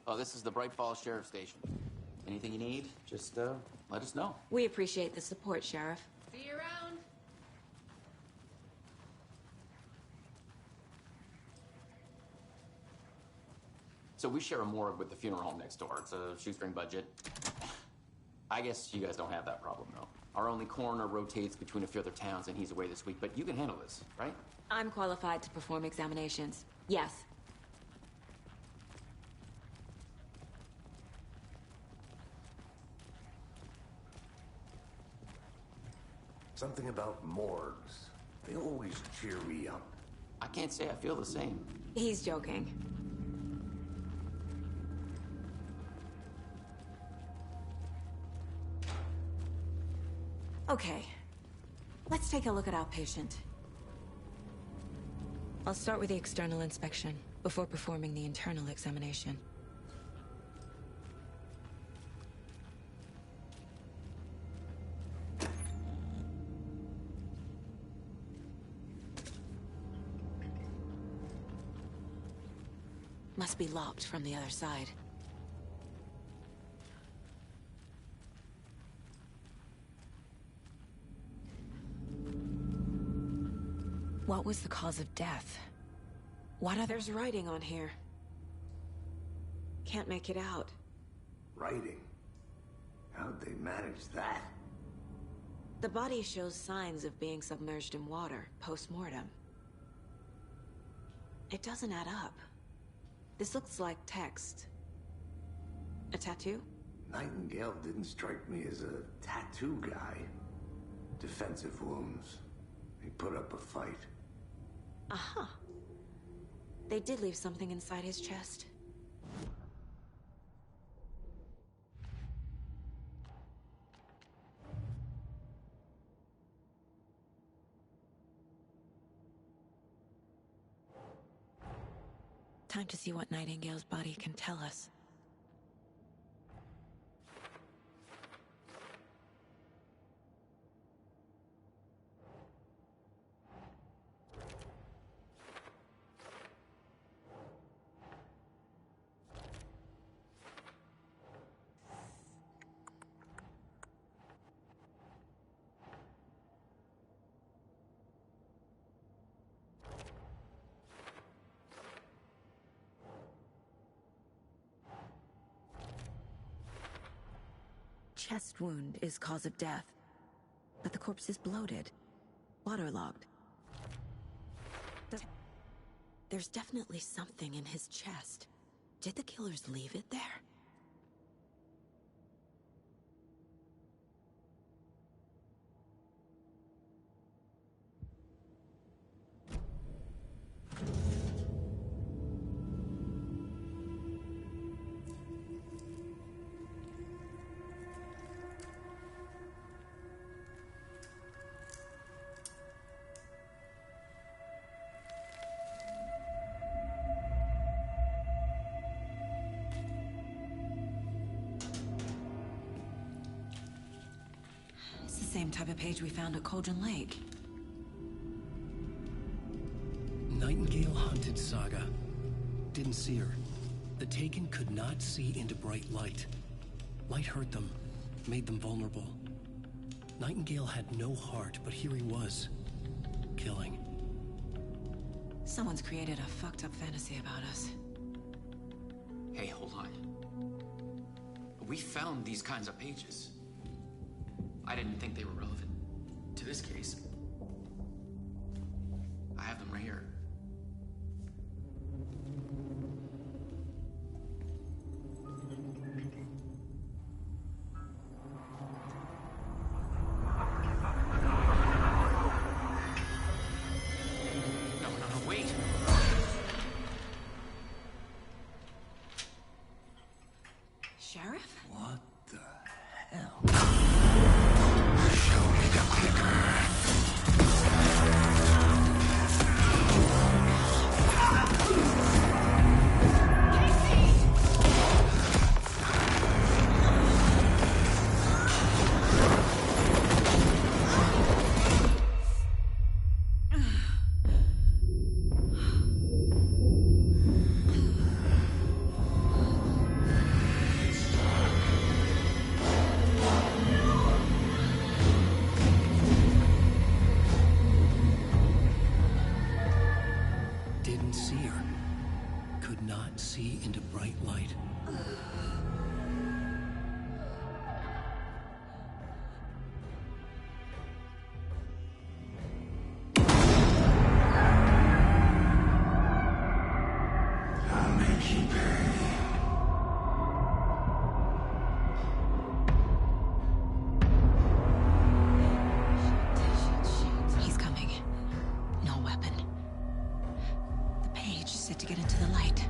Oh, this is the Bright Falls Sheriff Station. Anything you need, just let us know. We appreciate the support, Sheriff. See you around. So we share a morgue with the funeral home next door. It's a shoestring budget. I guess you guys don't have that problem, though. Our only coroner rotates between a few other towns, and he's away this week, but you can handle this, right? I'm qualified to perform examinations. Yes. Something about morgues. They always cheer me up. I can't say I feel the same. He's joking. Okay. Let's take a look at our patient. I'll start with the external inspection. before performing the internal examination. Must be locked from the other side. What was the cause of death? What are there's writing on here? Can't make it out. Writing? How'd they manage that? The body shows signs of being submerged in water, post-mortem. It doesn't add up. This looks like text. A tattoo? Nightingale didn't strike me as a tattoo guy. Defensive wounds. He put up a fight. Aha. They did leave something inside his chest. Time to see what Nightingale's body can tell us. Chest wound is cause of death, but the corpse is bloated, waterlogged. There's definitely something in his chest. Did the killers leave it there? Same type of page we found at Cauldron Lake. Nightingale hunted Saga. Didn't see her. The Taken could not see into bright light. Light hurt them, made them vulnerable. Nightingale had no heart, but here he was, killing. Someone's created a fucked up fantasy about us. Hey, hold on. We found these kinds of pages. I didn't think they were relevant to this case. I have them right here. No, wait. Sheriff? What the hell? Didn't see her. Could not see into bright light. I'll make you pay. He's coming. No weapon. The page set to get into the light.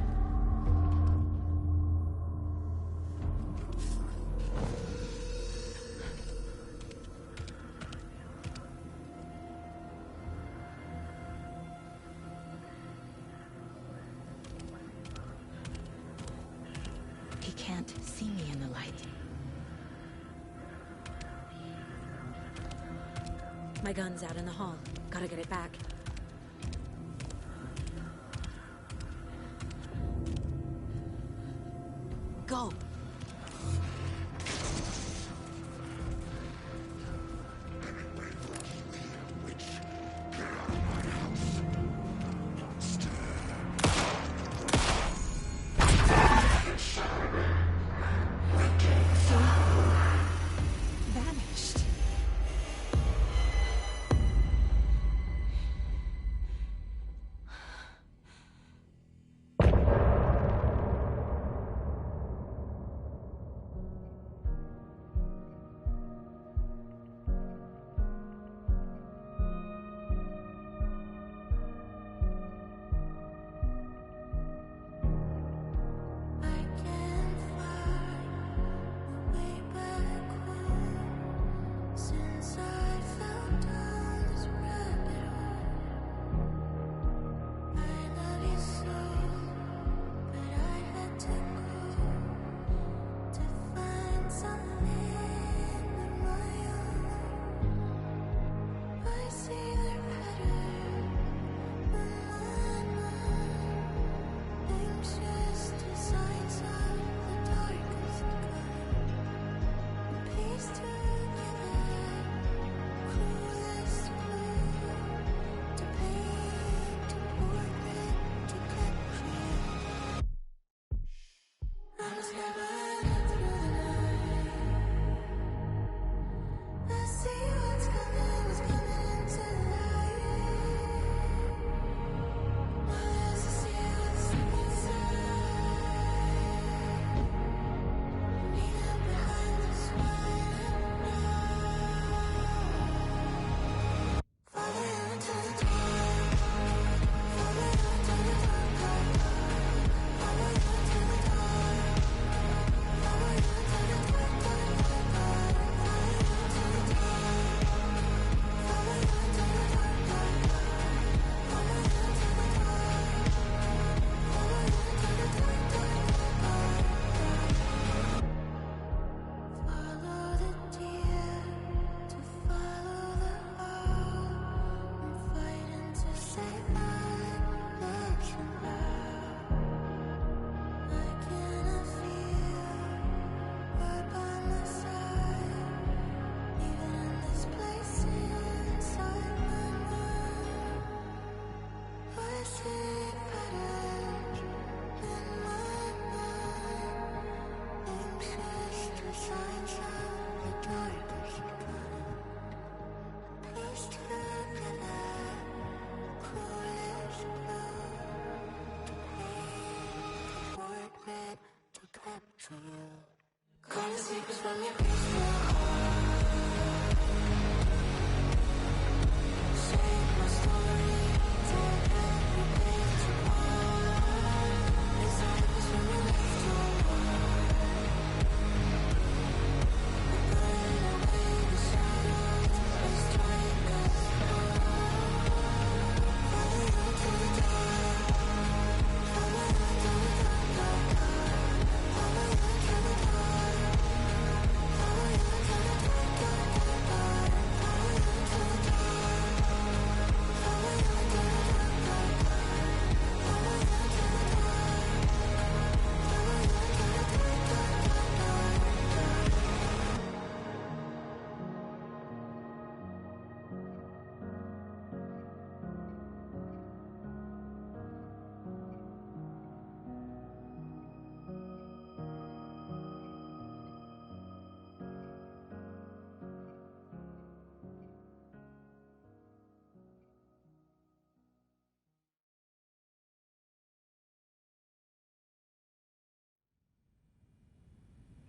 can't see me in the light. My gun's out in the hall. Gotta get it back. Go! Vanished.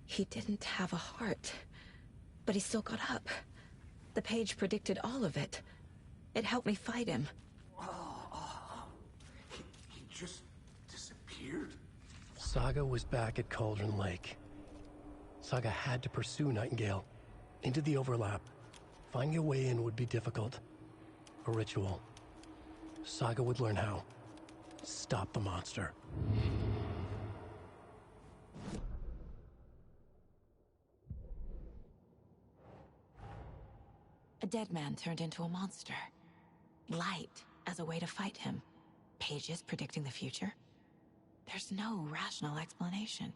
He didn't have a heart, but he still got up. The page predicted all of it. It helped me fight him. He just disappeared? Saga was back at Cauldron Lake. Saga had to pursue Nightingale. Into the overlap. Finding a way in would be difficult. A ritual. Saga would learn how. Stop the monster. A dead man turned into a monster. Light as a way to fight him. Pages predicting the future. There's no rational explanation.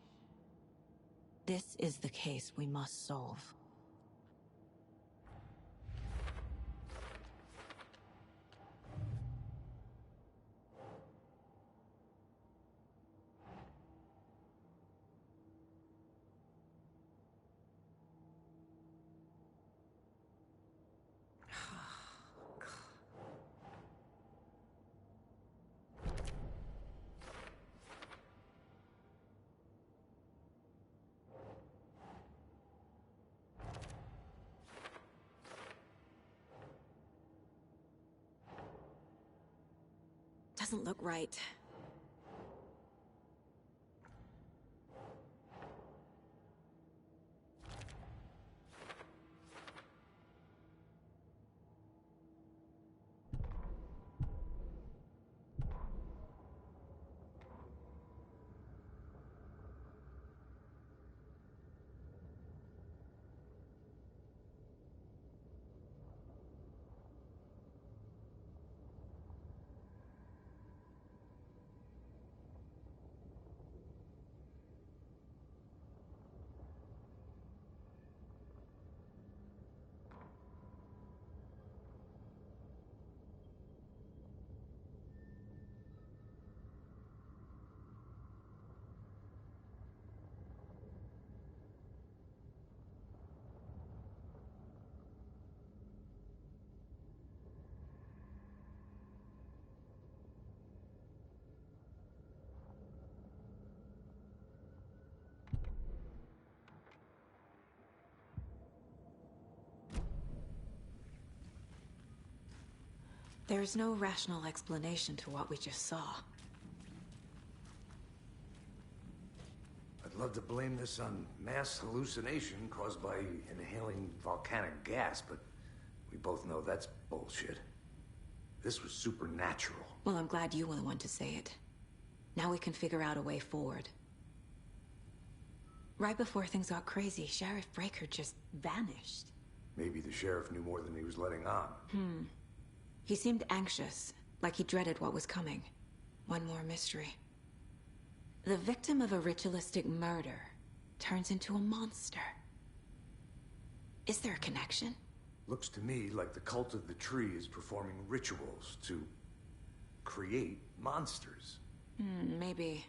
This is the case we must solve. Doesn't look right. There's no rational explanation to what we just saw. I'd love to blame this on mass hallucination caused by inhaling volcanic gas, but we both know that's bullshit. This was supernatural. Well, I'm glad you were the one to say it. Now we can figure out a way forward. Right before things got crazy, Sheriff Breaker just vanished. Maybe the sheriff knew more than he was letting on. He seemed anxious, like he dreaded what was coming. One more mystery. The victim of a ritualistic murder turns into a monster. Is there a connection? Looks to me like the cult of the tree is performing rituals to create monsters. Maybe.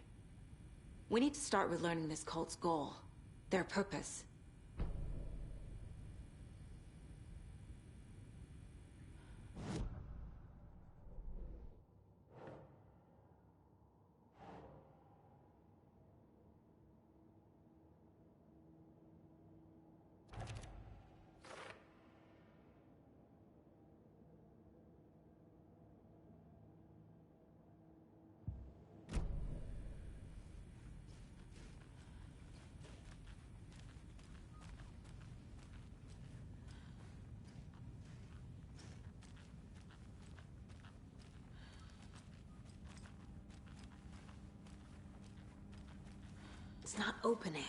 We need to start with learning this cult's goal, their purpose. It's not opening.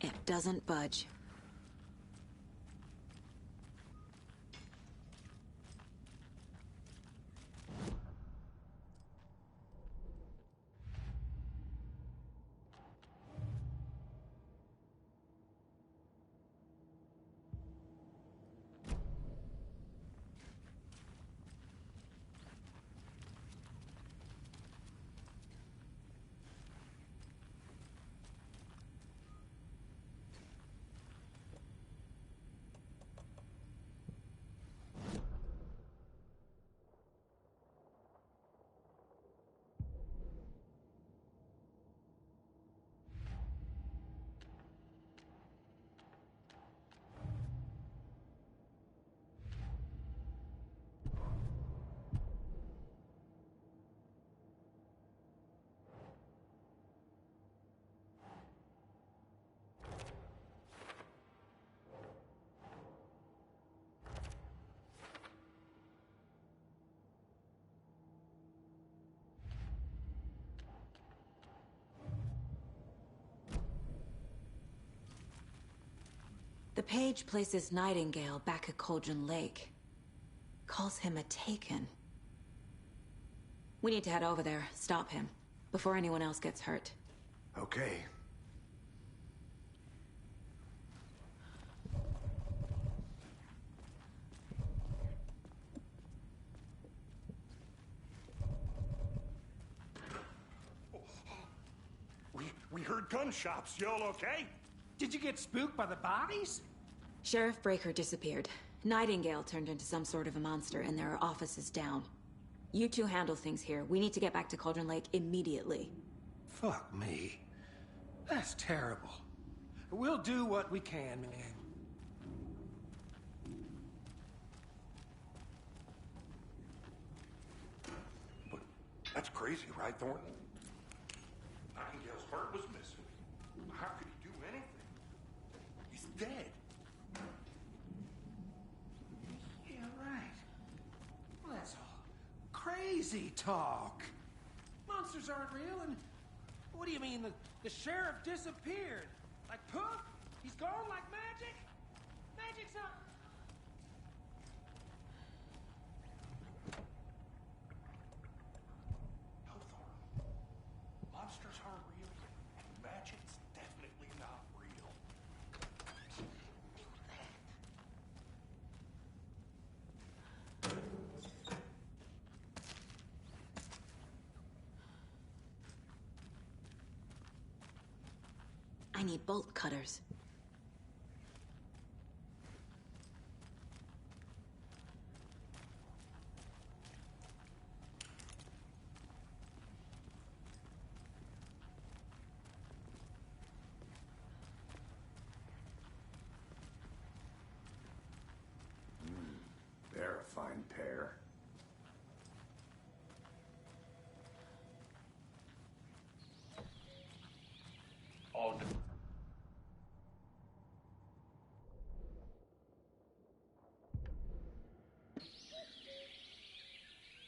It doesn't budge. The page places Nightingale back at Cauldron Lake. Calls him a Taken. We need to head over there, stop him, before anyone else gets hurt. Okay. We heard gunshots. Y'all okay? Did you get spooked by the bodies? Sheriff Breaker disappeared. Nightingale turned into some sort of a monster, and there are offices down. You two handle things here. We need to get back to Cauldron Lake immediately. Fuck me. That's terrible. We'll do what we can, man. But that's crazy, right, Thornton? Nightingale's heart was missing. How could he do anything? He's dead. Yeah, right. Well, that's all crazy talk. Monsters aren't real, and what do you mean the sheriff disappeared? Like poof? He's gone like magic? Magic's not... No, Thornton. Monsters aren't real, and magic's definitely not real. I need bolt cutters. They're a fine pair.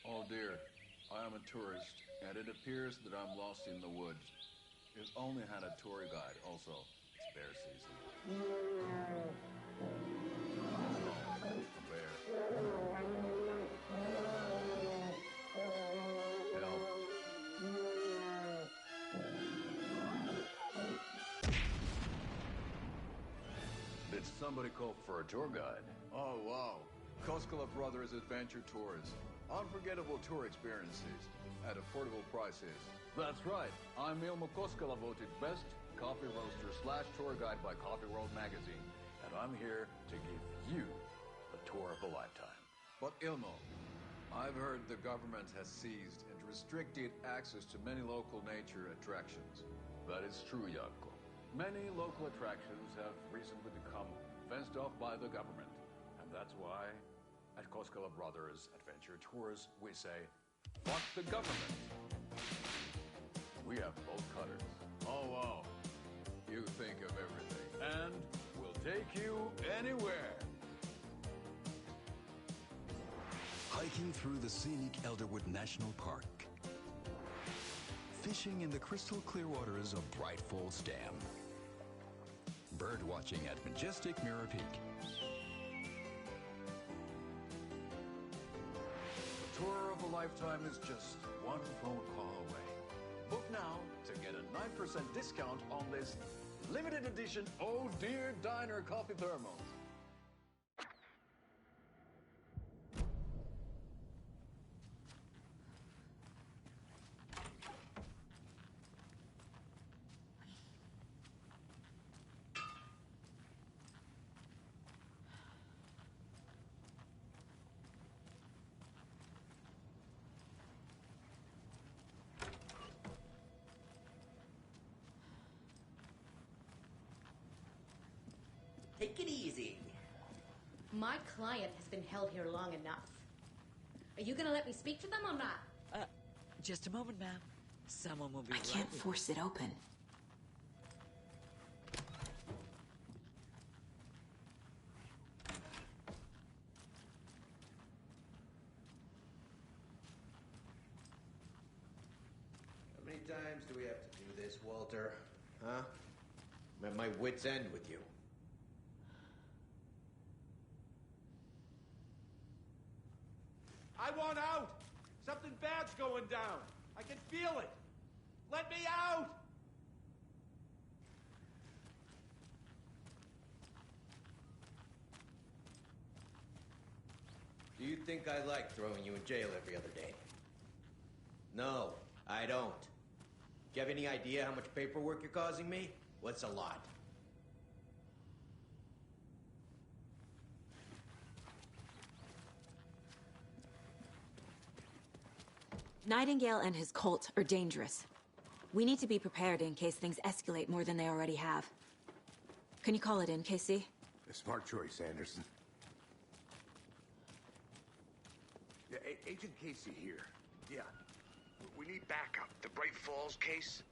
Oh dear, I am a tourist, and it appears that I'm lost in the woods. We've only had a tour guide, also. It's bear season. Oh, a bear. Help. Did somebody call for a tour guide? Oh, wow. Koskela Brothers Adventure Tours. Unforgettable tour experiences at affordable prices. That's right. I'm Ilmo Koskela, voted best coffee roaster / tour guide by Coffee World magazine. And I'm here to give you a tour of a lifetime. But Ilmo, I've heard the government has seized and restricted access to many local nature attractions. That is true, Jaakko. Many local attractions have recently become fenced off by the government. And that's why at Koskela Brothers Adventure Tours, we say, fuck the government. We have bolt cutters. Oh, wow. You think of everything. And we'll take you anywhere. Hiking through the scenic Elderwood National Park. Fishing in the crystal clear waters of Bright Falls Dam. Bird watching at majestic Mirror Peak. The tour of a lifetime is just one phone call away. Book now to get a 9% discount on this limited edition Oh Dear Diner coffee thermos. Take it easy. My client has been held here long enough. Are you gonna let me speak to them or not? Just a moment, ma'am. Someone will be I can't force it open. How many times do we have to do this, Walter? Huh? I'm at my wit's end with you. going down. I can feel it. Let me out! Do you think I like throwing you in jail every other day? No, I don't. Do you have any idea how much paperwork you're causing me? What's a lot? Nightingale and his cult are dangerous. We need to be prepared in case things escalate more than they already have. Can you call it in, Casey? A smart choice, Anderson. Yeah, Agent Casey here. Yeah. We need backup. The Bright Falls case?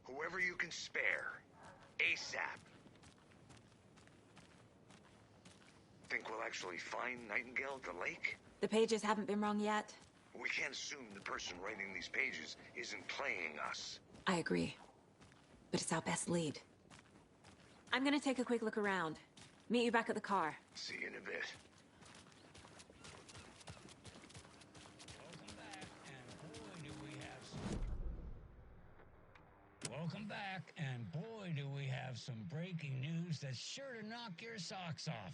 Whoever you can spare. ASAP. Think we'll actually find Nightingale at the lake? The pages haven't been wrong yet. We can't assume the person writing these pages isn't playing us. I agree. But it's our best lead. I'm gonna take a quick look around. Meet you back at the car. See you in a bit. Welcome back, and boy, do we have some breaking news that's sure to knock your socks off.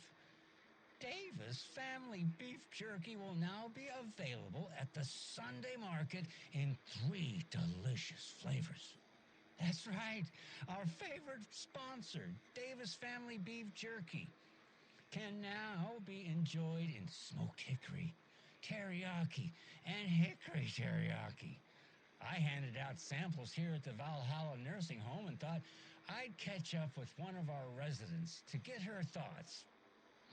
Davis Family Beef Jerky will now be available at the Sunday market in 3 delicious flavors. That's right, our favorite sponsor, Davis Family Beef Jerky, can now be enjoyed in smoked hickory, teriyaki, and hickory teriyaki. I handed out samples here at the Valhalla Nursing Home and thought I'd catch up with one of our residents to get her thoughts.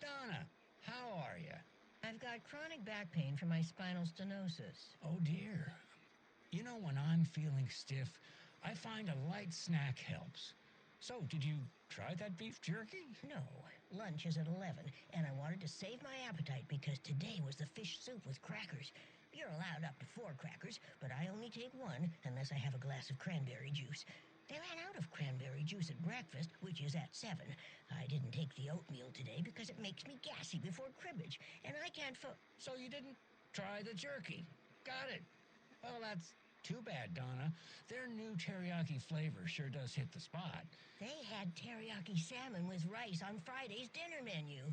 Donna, how are you? I've got chronic back pain from my spinal stenosis. Oh, dear. You know, when I'm feeling stiff, I find a light snack helps. So, did you try that beef jerky? No. Lunch is at 11, and I wanted to save my appetite because today was the fish soup with crackers. You're allowed up to 4 crackers, but I only take 1 unless I have a glass of cranberry juice. They ran out of cranberry juice at breakfast, which is at 7. I didn't take the oatmeal today because it makes me gassy before cribbage, and I can't So you didn't try the jerky. Got it. Well, that's too bad, Donna. Their new teriyaki flavor sure does hit the spot. They had teriyaki salmon with rice on Friday's dinner menu.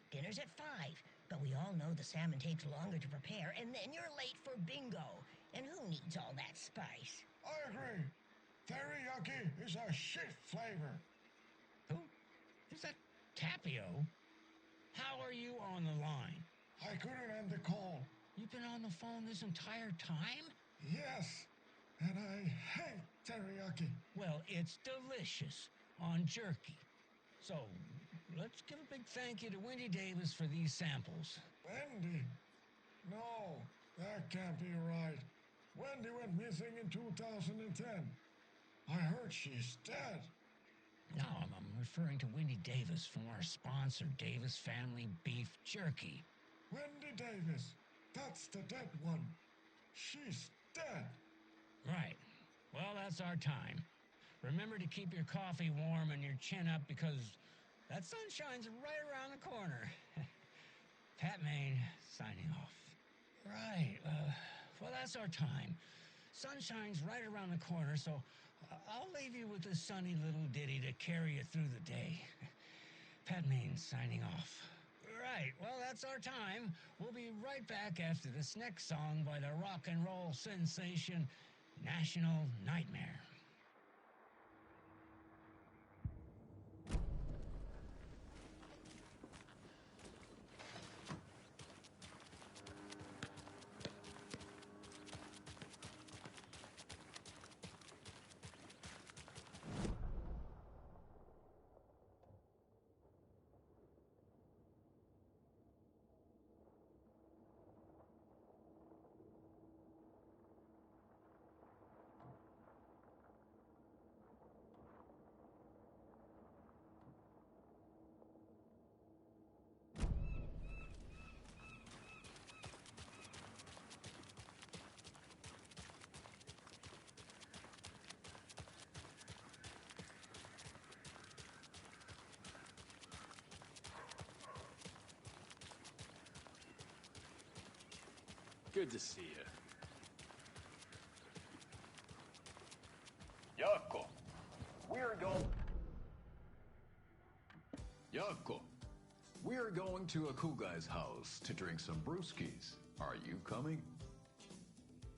Dinner's at 5. But we all know the salmon takes longer to prepare, and then you're late for bingo. And who needs all that spice? I agree. Teriyaki is a shit flavor. Who? Is that Tapio? How are you on the line? I couldn't end the call. You've been on the phone this entire time? Yes, and I hate teriyaki. Well, it's delicious on jerky. So, let's give a big thank you to Wendy Davis for these samples. Wendy? No, that can't be right. Wendy went missing in 2010. I heard she's dead. No, I'm referring to Wendy Davis from our sponsor, Davis Family Beef Jerky. Wendy Davis. That's the dead one. She's dead. Right. Well, that's our time. Remember to keep your coffee warm and your chin up because that sunshine's right around the corner. Pat Maine, signing off. Right. Well, that's our time. Sunshine's right around the corner, so I'll leave you with this sunny little ditty to carry you through the day. Pat Maine, signing off. Right. Well, that's our time. We'll be right back after this next song by the rock and roll sensation, National Nightmare. Good to see you. Yako, we're going... Yako, we're going to a cool guy's house to drink some brewskis. Are you coming?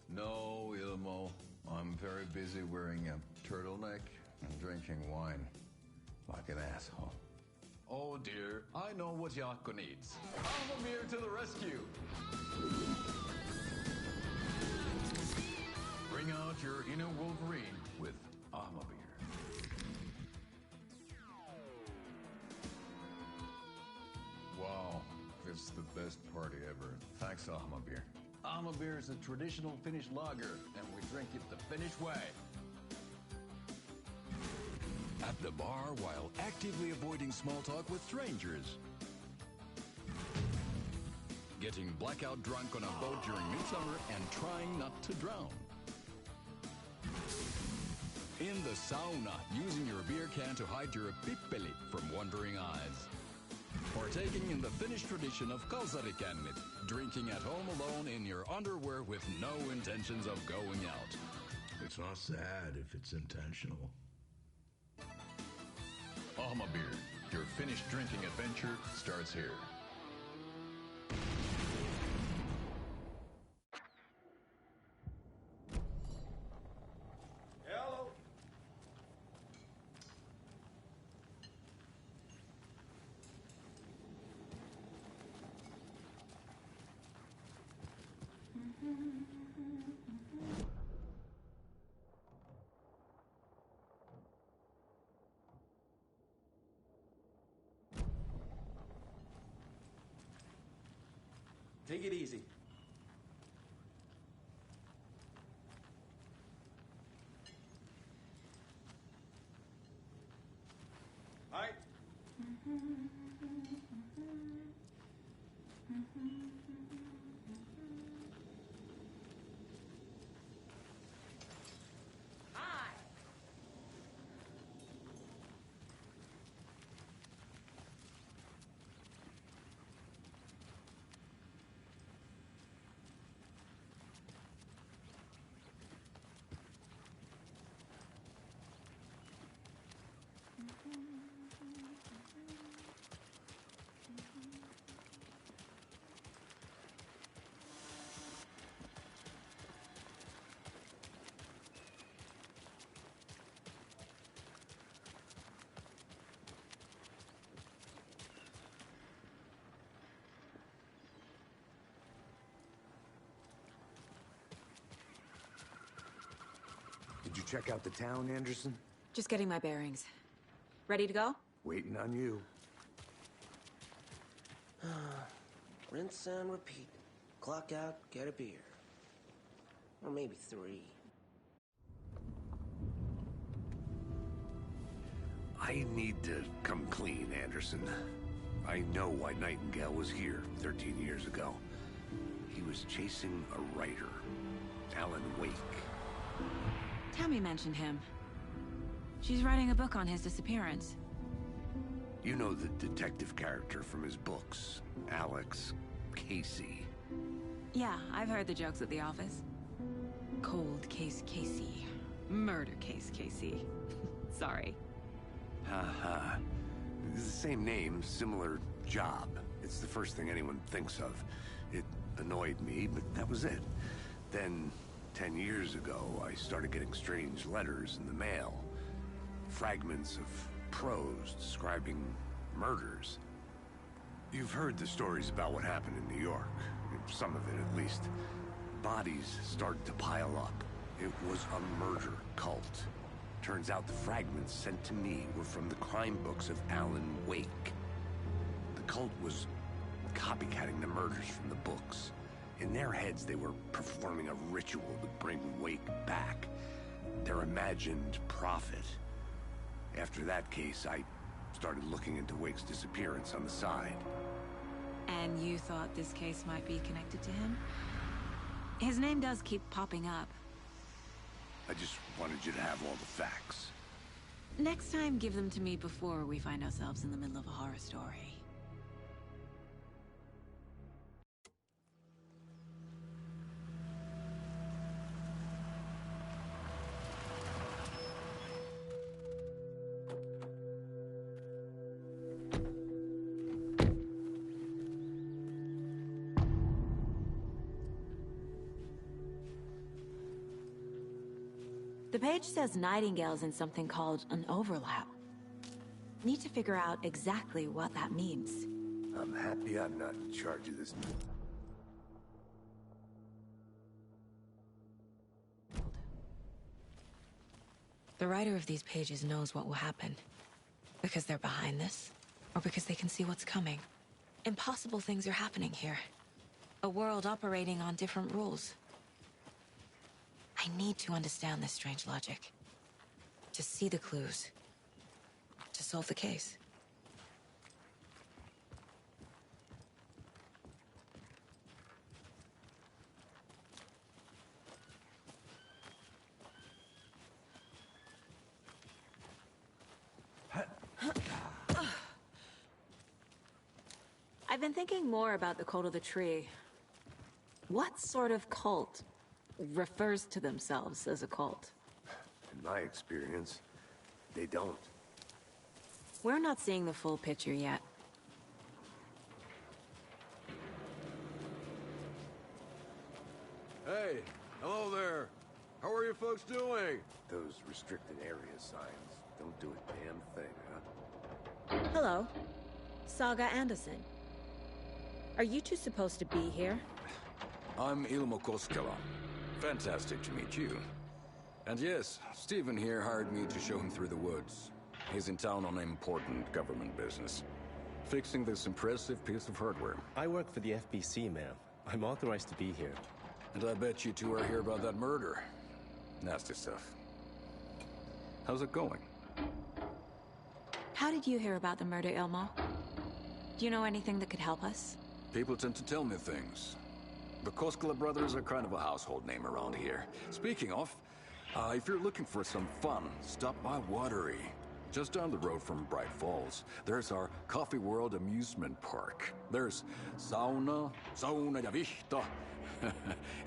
No, Ilmo. I'm very busy wearing a turtleneck and drinking wine. Like an asshole. Oh dear, I know what Yako needs. Amamir to the rescue! Bring out your inner Wolverine with Amamir. Wow, this is the best party ever. Thanks, Amamir. Amamir is a traditional Finnish lager, and we drink it the Finnish way. At the bar while actively avoiding small talk with strangers. Getting blackout drunk on a boat during midsummer and trying not to drown. In the sauna, using your beer can to hide your pippeli from wandering eyes. Partaking in the Finnish tradition of kalsarikännit, drinking at home alone in your underwear with no intentions of going out. It's not sad if it's intentional. Amabir, your Finnish drinking adventure starts here. Hello. Take it easy. Hi. Hi. Did you check out the town, Anderson? Just getting my bearings. Ready to go? Waiting on you. Rinse and repeat. Clock out, get a beer. Or maybe 3. I need to come clean, Anderson. I know why Nightingale was here 13 years ago. He was chasing a writer, Alan Wake. Tammy mentioned him. She's writing a book on his disappearance. You know the detective character from his books, Alex Casey. Yeah, I've heard the jokes at the office. Cold case Casey. Murder case Casey. Sorry. Haha. It's the same name, similar job. It's the first thing anyone thinks of. It annoyed me, but that was it. Then, 10 years ago, I started getting strange letters in the mail. Fragments of prose describing murders. You've heard the stories about what happened in New York. Some of it, at least. Bodies started to pile up. It was a murder cult. Turns out the fragments sent to me were from the crime books of Alan Wake. The cult was copycatting the murders from the books. In their heads, they were performing a ritual to bring Wake back. Their imagined prophet. After that case, I started looking into Wake's disappearance on the side. And you thought this case might be connected to him? His name does keep popping up. I just wanted you to have all the facts. Next time, give them to me before we find ourselves in the middle of a horror story. The page says Nightingale's in something called an overlap. Need to figure out exactly what that means. I'm happy I'm not in charge of this. The writer of these pages knows what will happen. Because they're behind this, or because they can see what's coming. Impossible things are happening here. A world operating on different rules. I need to understand this strange logic. To see the clues. To solve the case. I've been thinking more about the cult of the tree. What sort of cult refers to themselves as a cult? In my experience, they don't. We're not seeing the full picture yet. Hey, hello there. How are you folks doing? Those restricted area signs don't do a damn thing, huh? Hello. Saga Anderson. Are you two supposed to be here? I'm Ilmo Koskela. Fantastic to meet you. And yes, Stephen here hired me to show him through the woods. He's in town on important government business. Fixing this impressive piece of hardware. I work for the FBC, ma'am. I'm authorized to be here. And I bet you two are here about that murder. Nasty stuff. How's it going? How did you hear about the murder, Ilmo? Do you know anything that could help us? People tend to tell me things. The Koskela brothers are kind of a household name around here. Speaking of, if you're looking for some fun, stop by Watery. Just down the road from Bright Falls, there's our Coffee World amusement park. There's sauna ja vihta.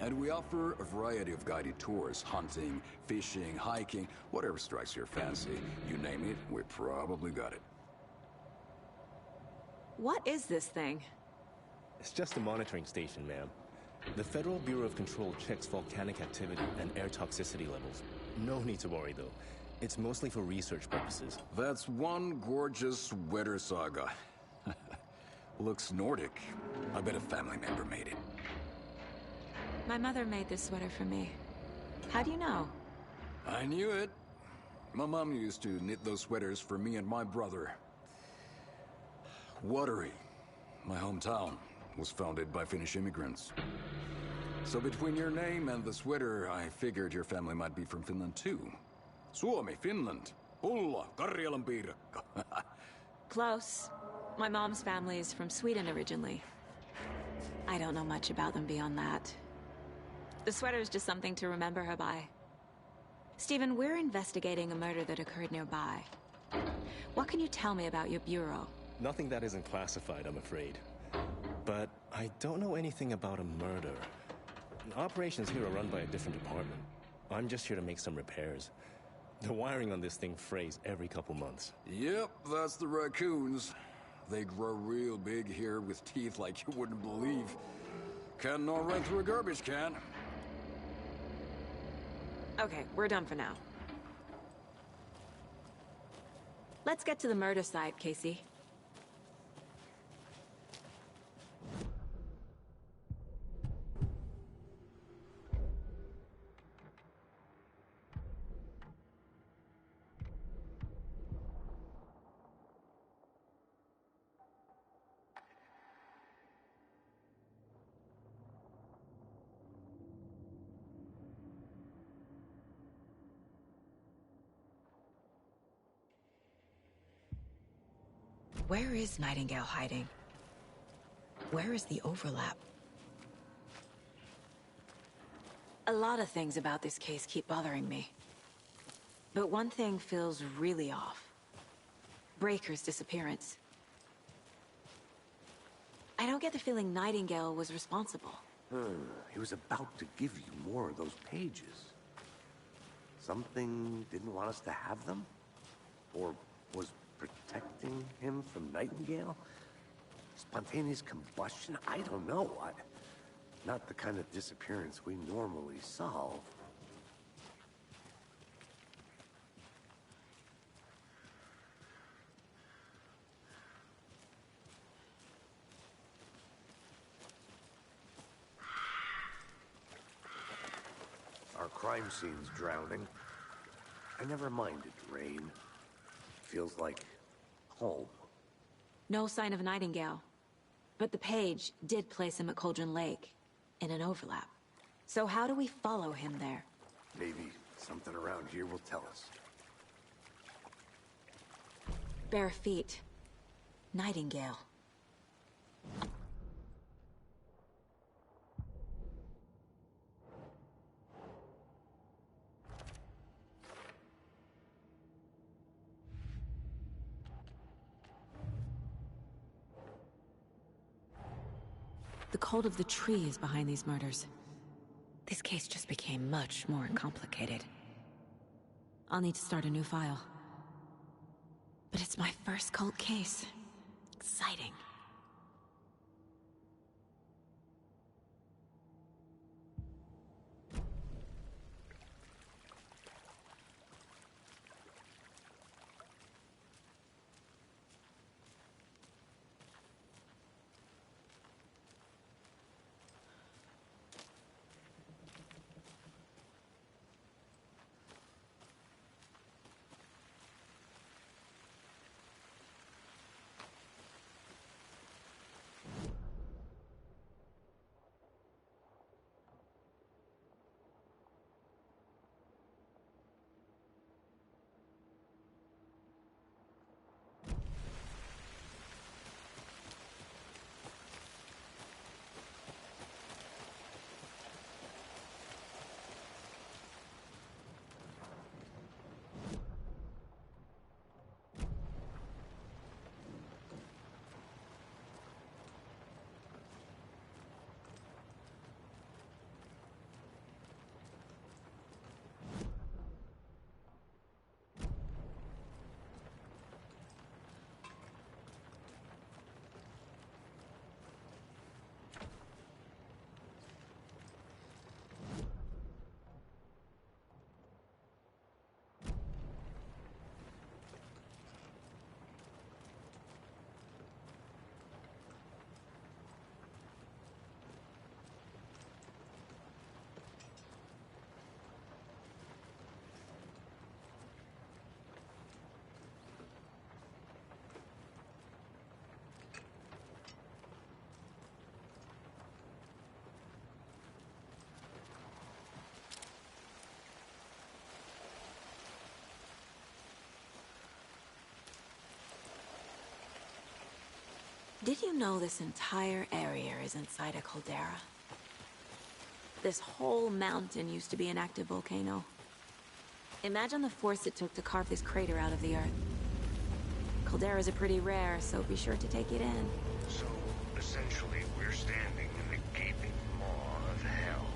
And we offer a variety of guided tours, hunting, fishing, hiking, whatever strikes your fancy. You name it, we probably got it. What is this thing? It's just a monitoring station, ma'am. The Federal Bureau of Control checks volcanic activity and air toxicity levels. No need to worry, though. It's mostly for research purposes. That's one gorgeous weather saga. Looks Nordic. I bet a family member made it. My mother made this sweater for me. How do you know? I knew it. My mom used to knit those sweaters for me and my brother. Watery, my hometown, was founded by Finnish immigrants. So between your name and the sweater, I figured your family might be from Finland too. Suomi, Finland. Pulla, Karjalan piirakka. Close. My mom's family is from Sweden originally. I don't know much about them beyond that. The sweater is just something to remember her by. Stephen, we're investigating a murder that occurred nearby. What can you tell me about your bureau? Nothing that isn't classified, I'm afraid. But I don't know anything about a murder. Operations here are run by a different department. I'm just here to make some repairs. The wiring on this thing frays every couple months. Yep, that's the raccoons. They grow real big here with teeth like you wouldn't believe. Can not run through a garbage can. Okay, we're done for now. Let's get to the murder site, Casey. Where is Nightingale hiding? Where is the overlap? A lot of things about this case keep bothering me. But one thing feels really off. Breaker's disappearance. I don't get the feeling Nightingale was responsible. He was about to give you more of those pages. Something didn't want us to have them? Or was protecting him from Nightingale? Spontaneous combustion? I don't know. Not the kind of disappearance we normally solve. Our crime scene's drowning. I never minded rain. Feels like home. No sign of Nightingale. But the page did place him at Cauldron Lake, in an overlap. So how do we follow him there? Maybe something around here will tell us. Bare feet. Nightingale. The cult of the tree is behind these murders. This case just became much more complicated. I'll need to start a new file. But it's my first cult case. Exciting. Did you know this entire area is inside a caldera? This whole mountain used to be an active volcano. Imagine the force it took to carve this crater out of the earth. Calderas are pretty rare, so be sure to take it in. So, essentially, we're standing in the gaping maw of hell.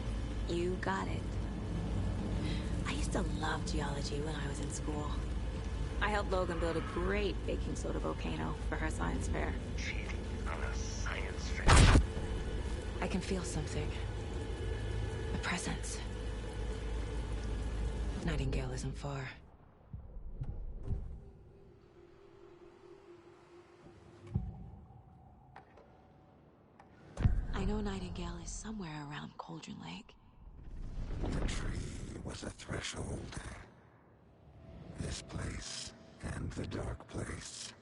You got it. I used to love geology when I was in school. I helped Logan build a great baking soda volcano for her science fair. Cheating on a science fair. I can feel something. A presence. Nightingale isn't far. I know Nightingale is somewhere around Cauldron Lake. The tree was a threshold. This place and the dark place.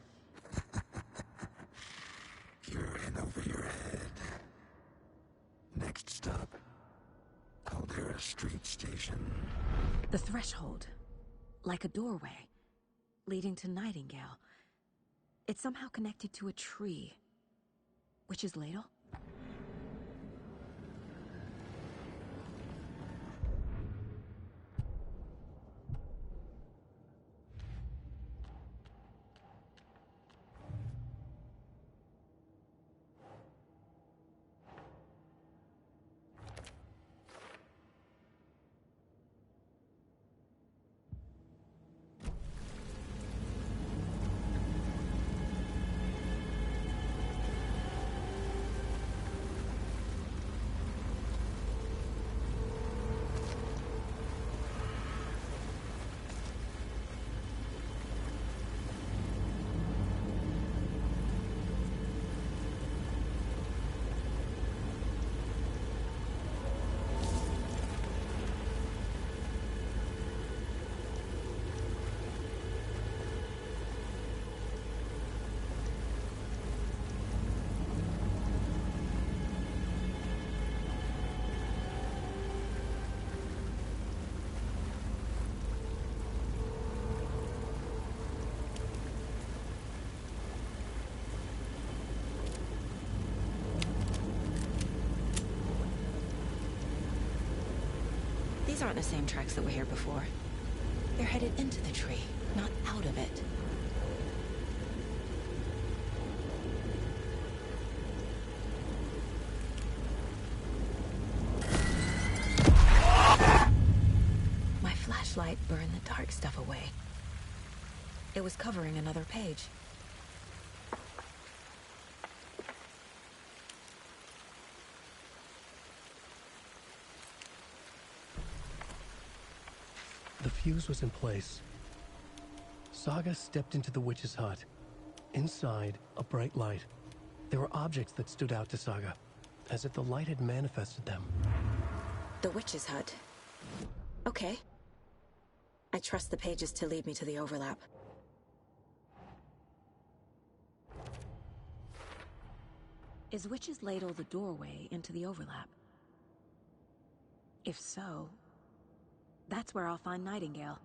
You're in over your head. Next stop, Caldera Street Station. The threshold. Like a doorway. Leading to Nightingale. It's somehow connected to a tree. Witch's Ladle? These aren't the same tracks that were here before. They're headed into the tree, not out of it. My flashlight burned the dark stuff away. It was covering another page. The fuse was in place. Saga stepped into the witch's hut. Inside, a bright light. There were objects that stood out to Saga, as if the light had manifested them. The witch's hut. Okay. I trust the pages to lead me to the overlap. Is Witch's Ladle the doorway into the overlap? If so, that's where I'll find Nightingale.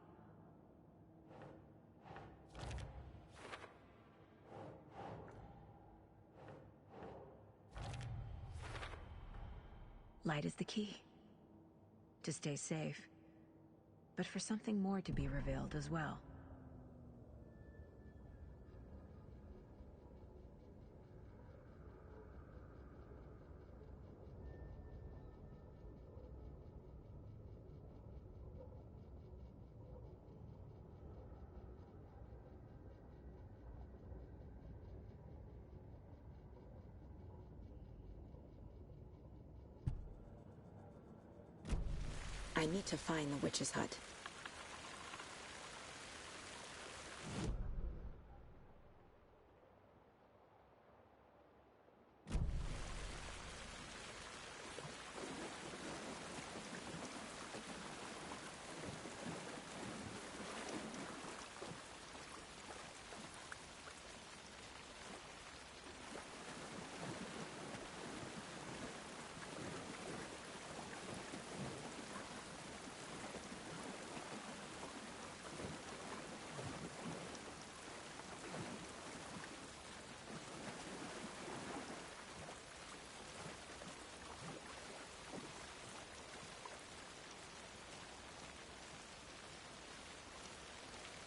Light is the key. To stay safe. But for something more to be revealed as well. I need to find the witch's hut.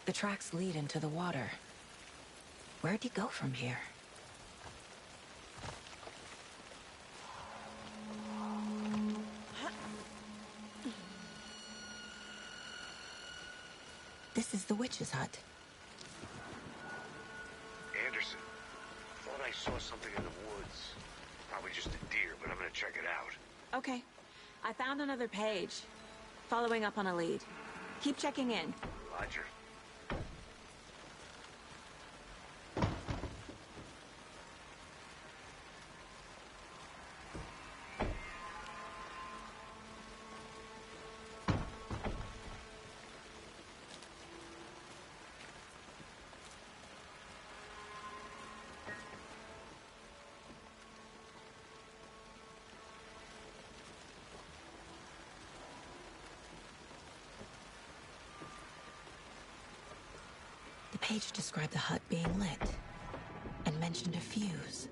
The tracks lead into the water. Where'd he go from here? This is the witch's hut. Anderson, thought I saw something in the woods. Probably just a deer, but I'm gonna check it out. Okay. I found another page. Following up on a lead. Keep checking in. Roger. The page described the hut being lit, and mentioned a fuse.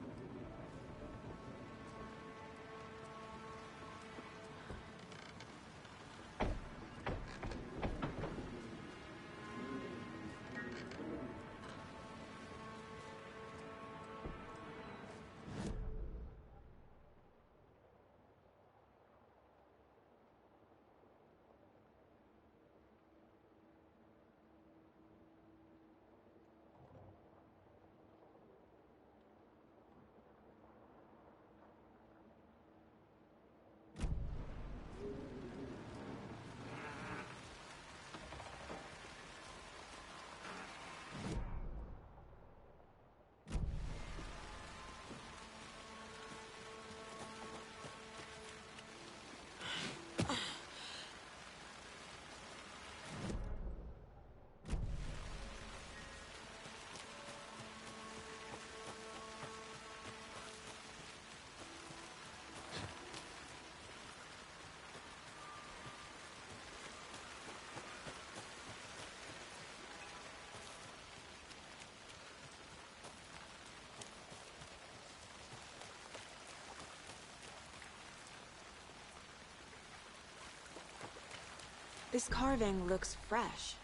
This carving looks fresh.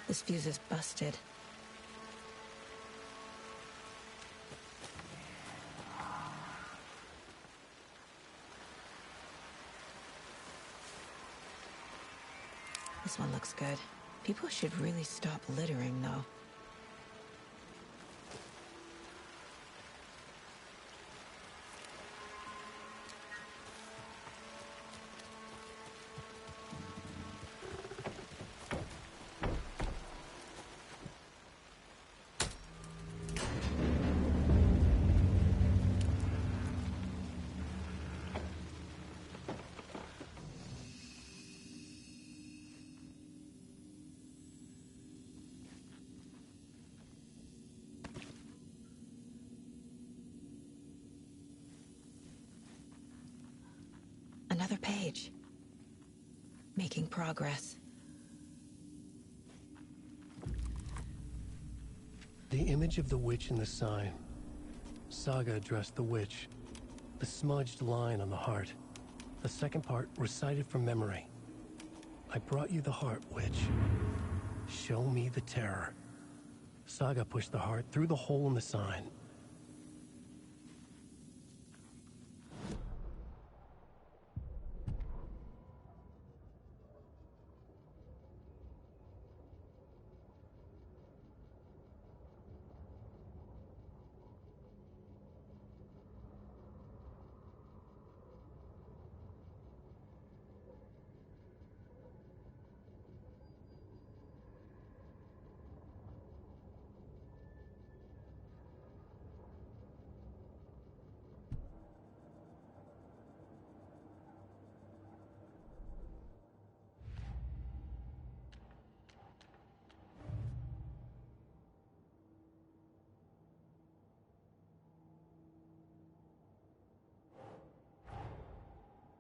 This fuse is busted. This one looks good. People should really stop littering, though. Another page. Making progress. The image of the witch in the sign. Saga addressed the witch. The smudged line on the heart. The second part recited from memory. I brought you the heart, witch. Show me the terror. Saga pushed the heart through the hole in the sign.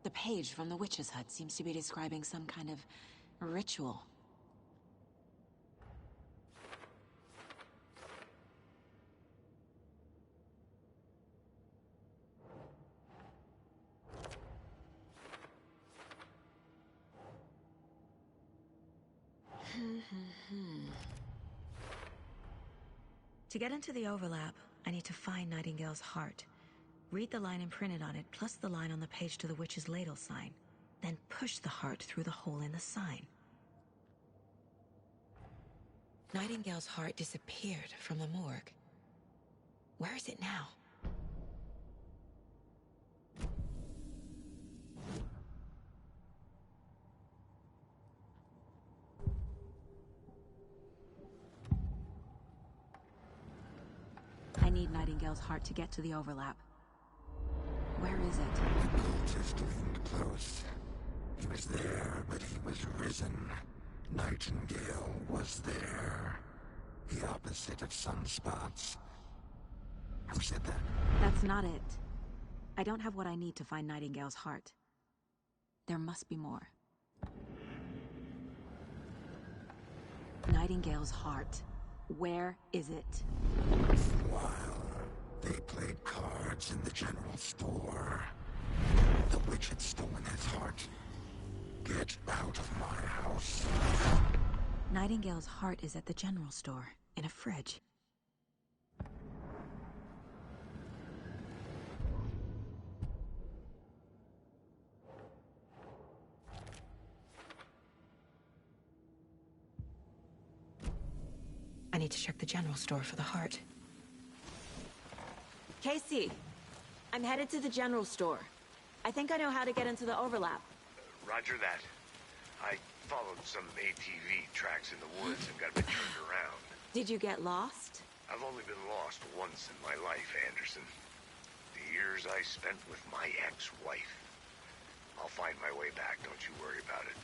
The page from the witch's hut seems to be describing some kind of ritual. To get into the overlap, I need to find Nightingale's heart. Read the line imprinted on it, plus the line on the page to the witch's ladle sign. Then push the heart through the hole in the sign. Nightingale's heart disappeared from the morgue. Where is it now? I need Nightingale's heart to get to the overlap. Where is it? The cultist leaned close. He was there, but he was risen. Nightingale was there. The opposite of sunspots. Who said that? That's not it. I don't have what I need to find Nightingale's heart. There must be more. Nightingale's heart. Where is it? While they played cards in the general store, the witch had stolen his heart. Get out of my house. Nightingale's heart is at the general store, in a fridge. I need to check the general store for the heart. Casey, I'm headed to the general store. I think I know how to get into the overlap. Roger that. I followed some ATV tracks in the woods and got a bit turned around. Did you get lost? I've only been lost once in my life, Anderson. The years I spent with my ex-wife. I'll find my way back, don't you worry about it.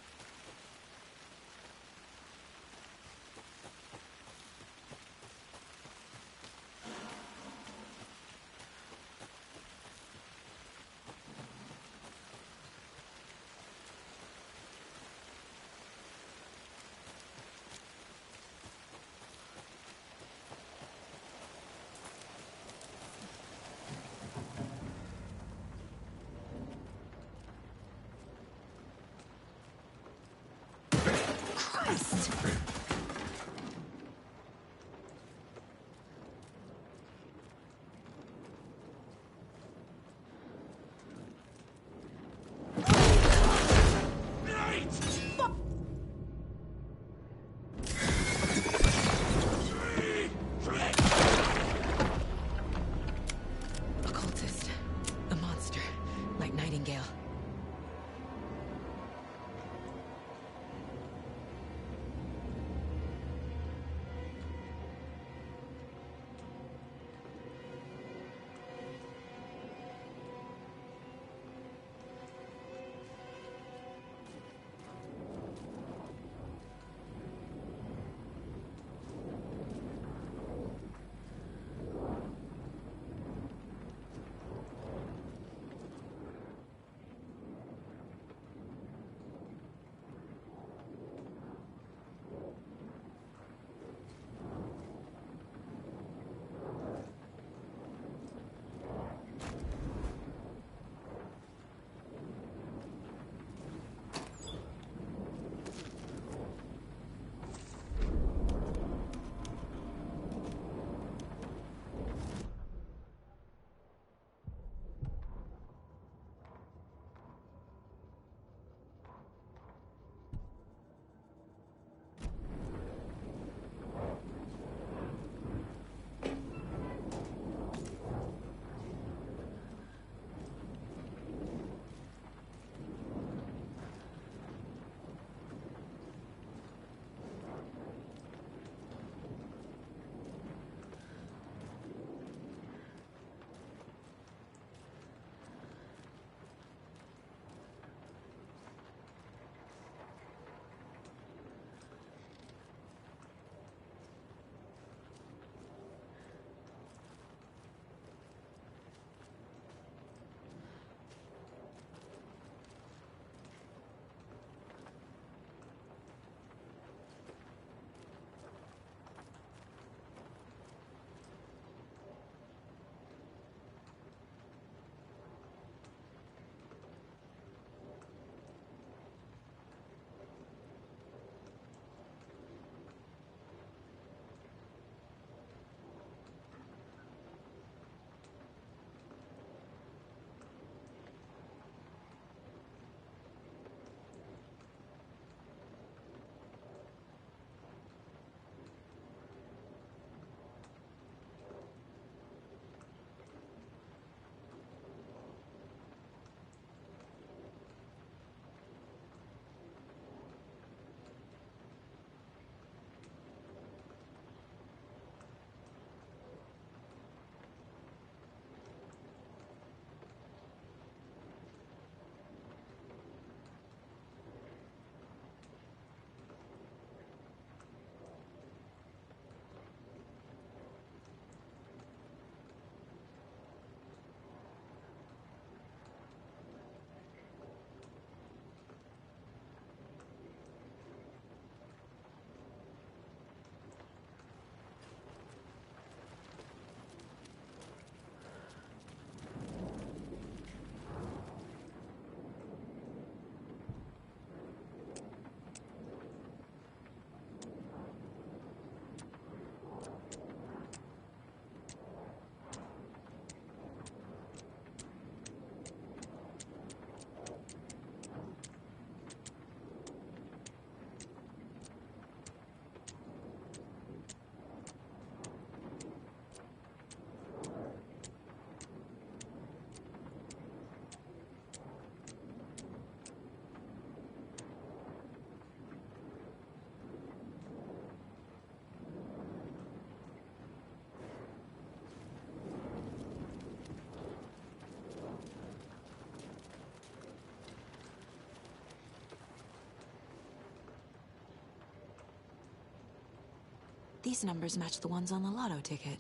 These numbers match the ones on the lotto ticket.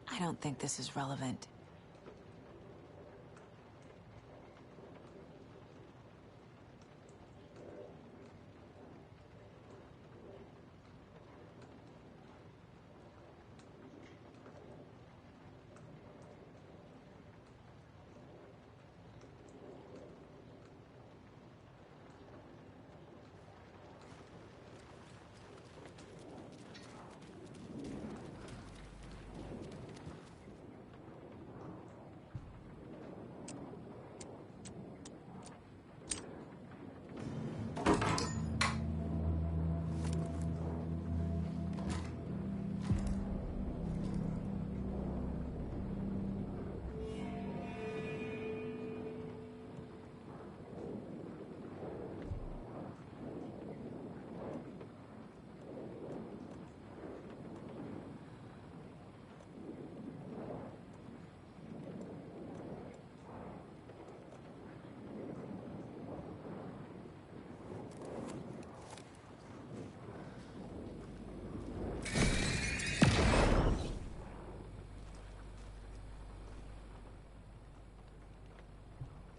I don't think this is relevant.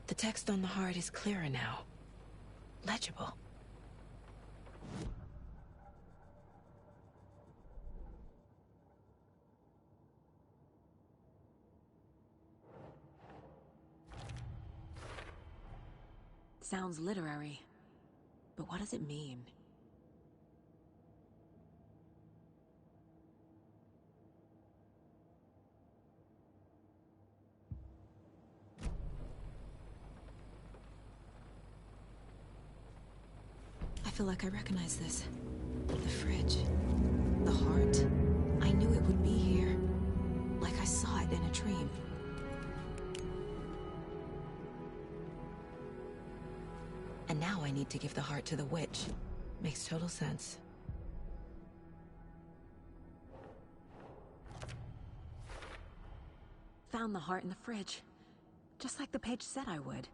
The text on the heart is clearer now. Legible. Sounds literary, but what does it mean? I feel like I recognize this. The fridge. The heart. I knew it would be here. Like I saw it in a dream. And now I need to give the heart to the witch. Makes total sense. Found the heart in the fridge. Just like the page said I would.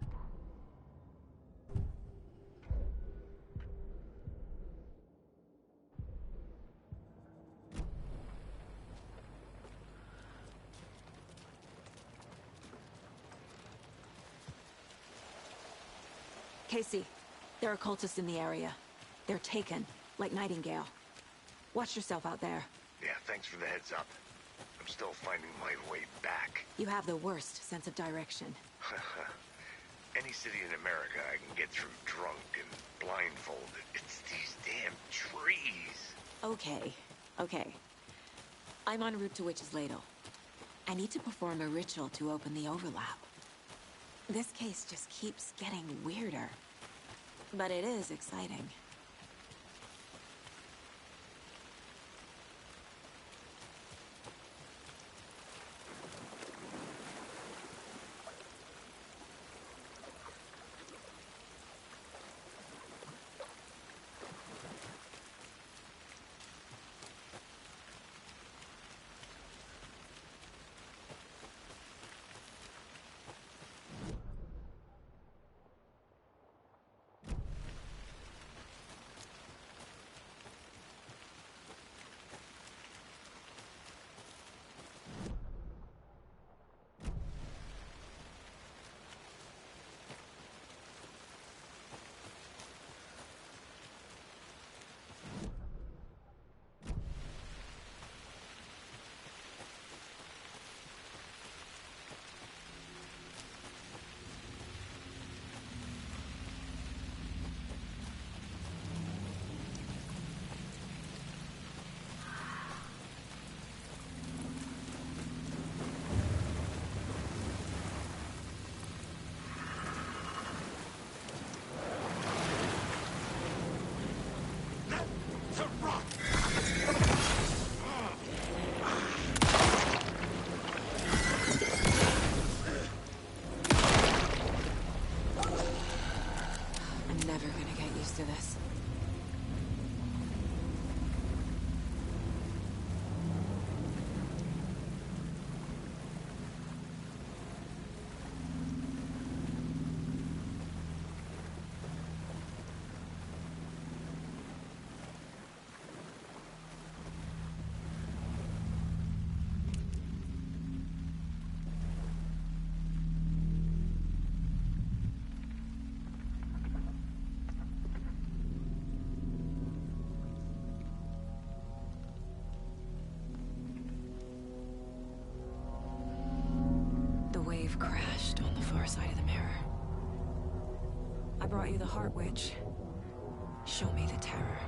Casey, there are cultists in the area. They're taken, like Nightingale. Watch yourself out there. Yeah, thanks for the heads up. I'm still finding my way back. You have the worst sense of direction. Any city in America I can get through drunk and blindfolded. It's these damn trees. Okay. I'm en route to Witch's Ladle. I need to perform a ritual to open the overlap. This case just keeps getting weirder. But it is exciting. crashed on the far side of the mirror. I brought you the Heart Witch. Show me the terror.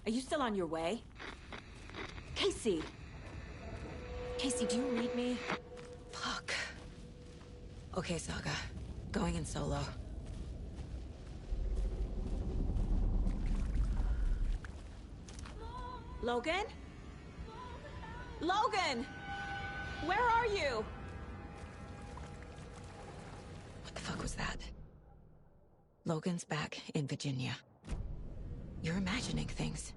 Are you still on your way? Casey! Casey, do you read me? Fuck. Okay, Saga. Going in solo. Logan? Logan! Where are you? What the fuck was that? Logan's back in Virginia. You're imagining things.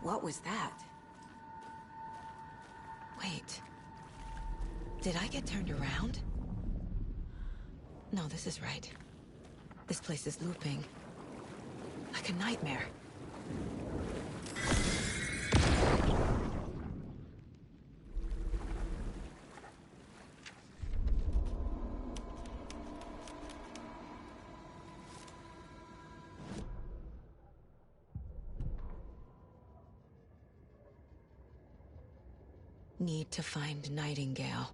What was that? Wait. Did I get turned around? No, this is right. This place is looping. Like a nightmare. Need to find Nightingale.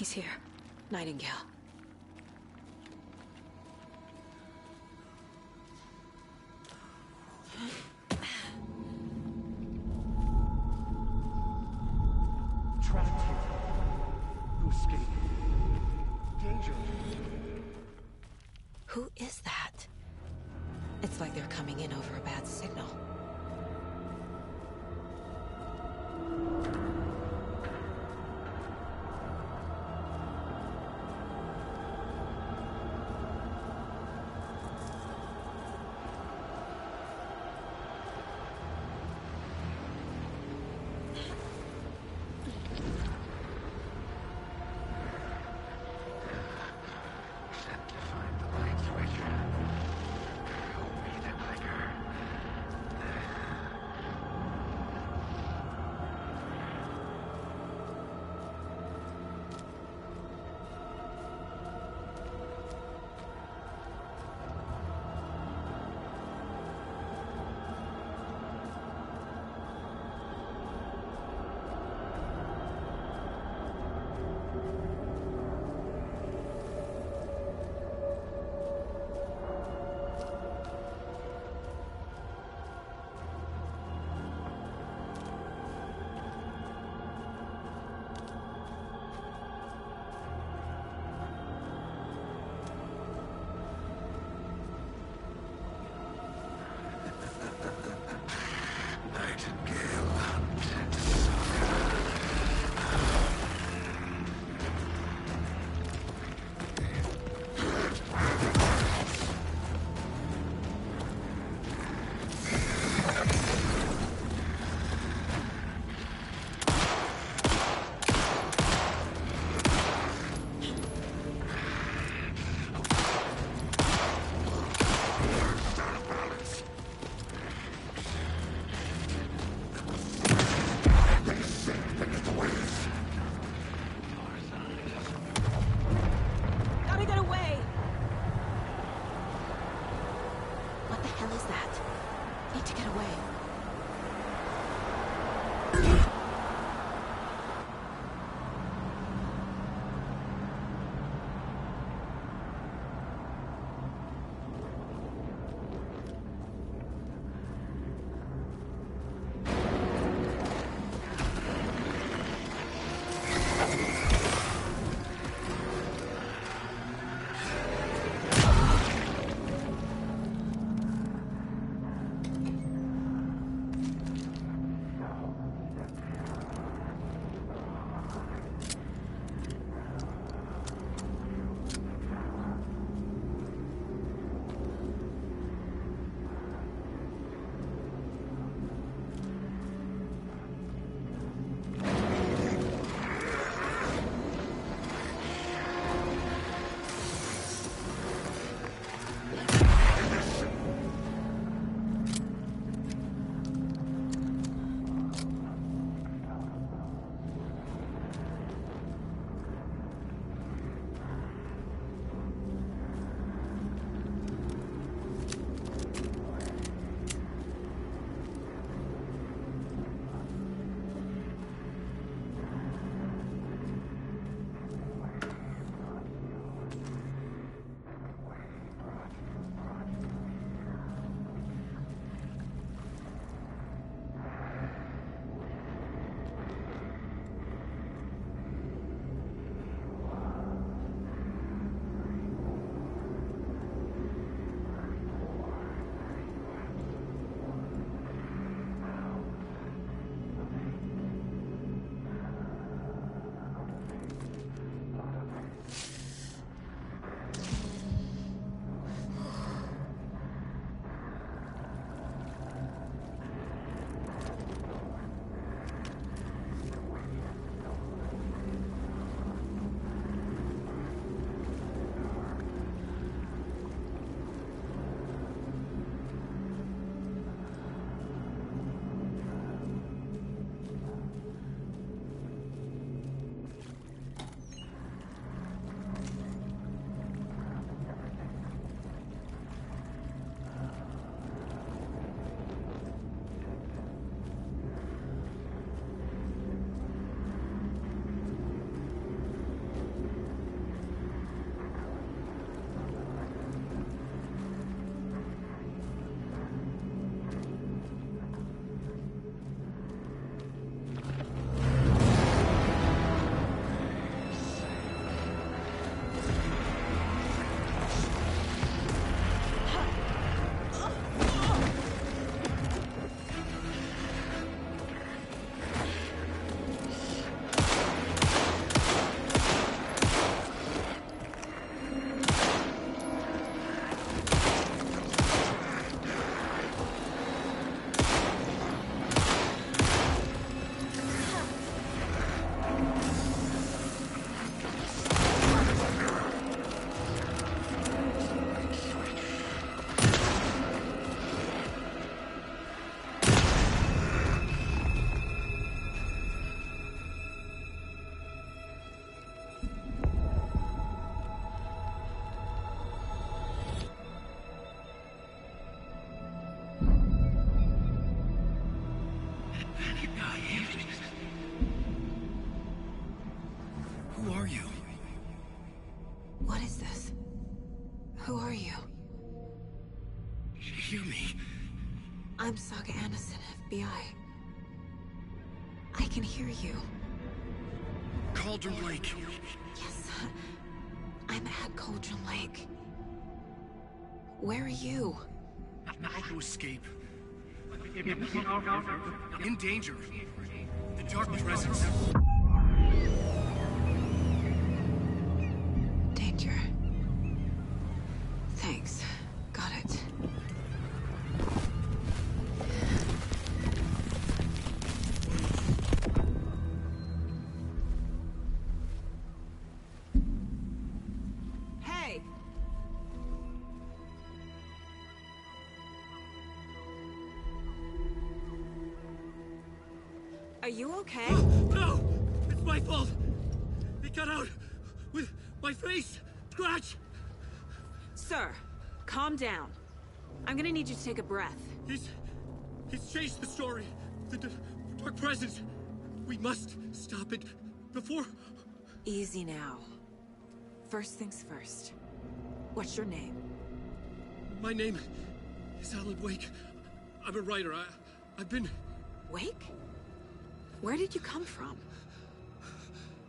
He's here. Nightingale. Trapped here. Who escaped? Danger. Who is that? It's like they're coming in over a bad signal. I'm Saga Anderson, FBI. I can hear you. Cauldron Lake. Yes, I'm at Cauldron Lake. Where are you? Not to escape. In danger. The Dark Presence. Danger. Thanks. Got it. Hey! Are you okay? No! It's my fault! It got out with my face! Scratch! Sir, calm down. I'm gonna need you to take a breath. He's changed the story. The Dark Presence. We must stop it before... Easy now. First things first. What's your name? My name is Alan Wake. I'm a writer. I've been... Wake? Where did you come from?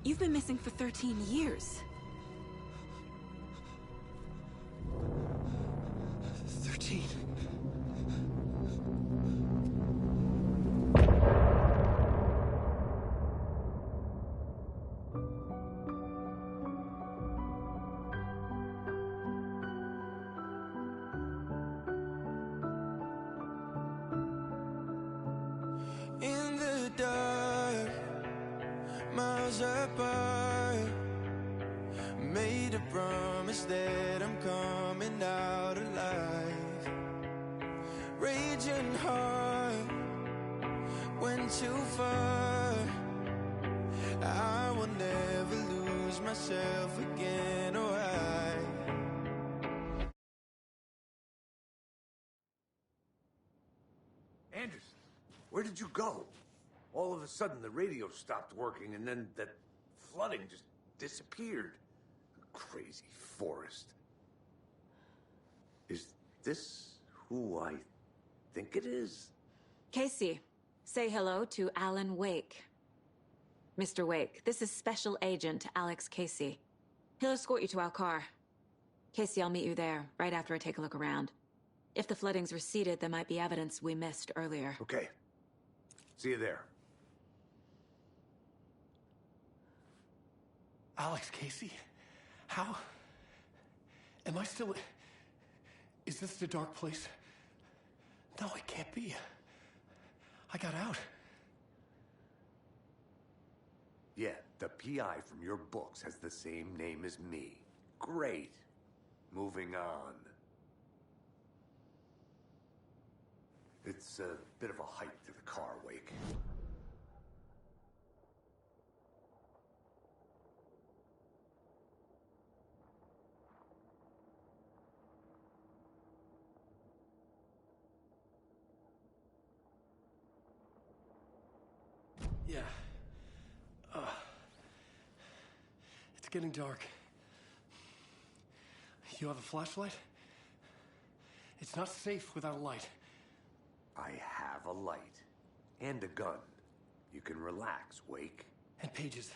You've been missing for 13 years. 13. In the dark, miles apart, made a promise that I'm coming out alive. Raging heart, went too far. I will never lose myself again, or Anderson, where did you go? All of a sudden, the radio stopped working, and then that flooding just disappeared. Crazy forest. Is this who I think it is? Casey, say hello to Alan Wake. Mr. Wake, this is Special Agent Alex Casey. He'll escort you to our car. Casey, I'll meet you there, right after I take a look around. If the flooding's receded, there might be evidence we missed earlier. Okay. See you there. Alex Casey? How? Am I still... Is this the dark place? No, it can't be. I got out. Yeah, the PI from your books has the same name as me. Great. Moving on. It's a bit of a hike to the car, Wake. Yeah. It's getting dark. You have a flashlight? It's not safe without a light. I have a light. And a gun. You can relax, Wake. And pages.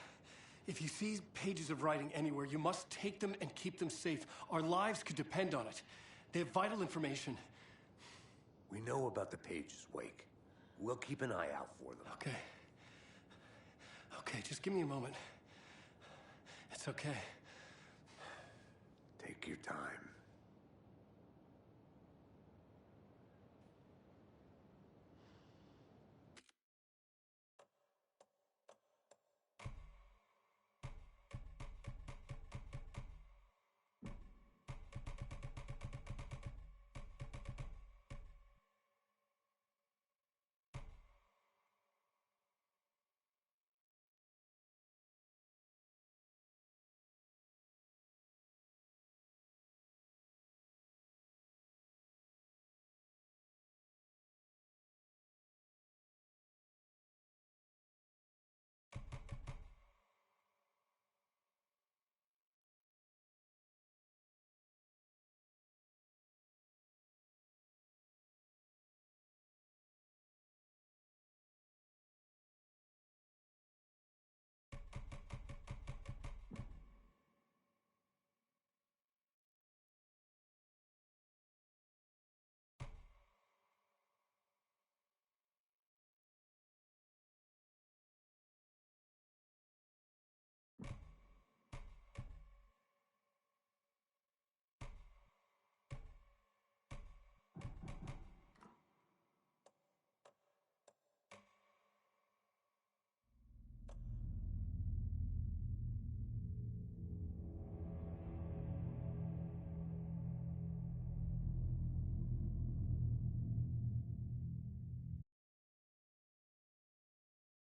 If you see pages of writing anywhere, you must take them and keep them safe. Our lives could depend on it. They have vital information. We know about the pages, Wake. We'll keep an eye out for them. Okay. Okay, just give me a moment. It's okay. Take your time.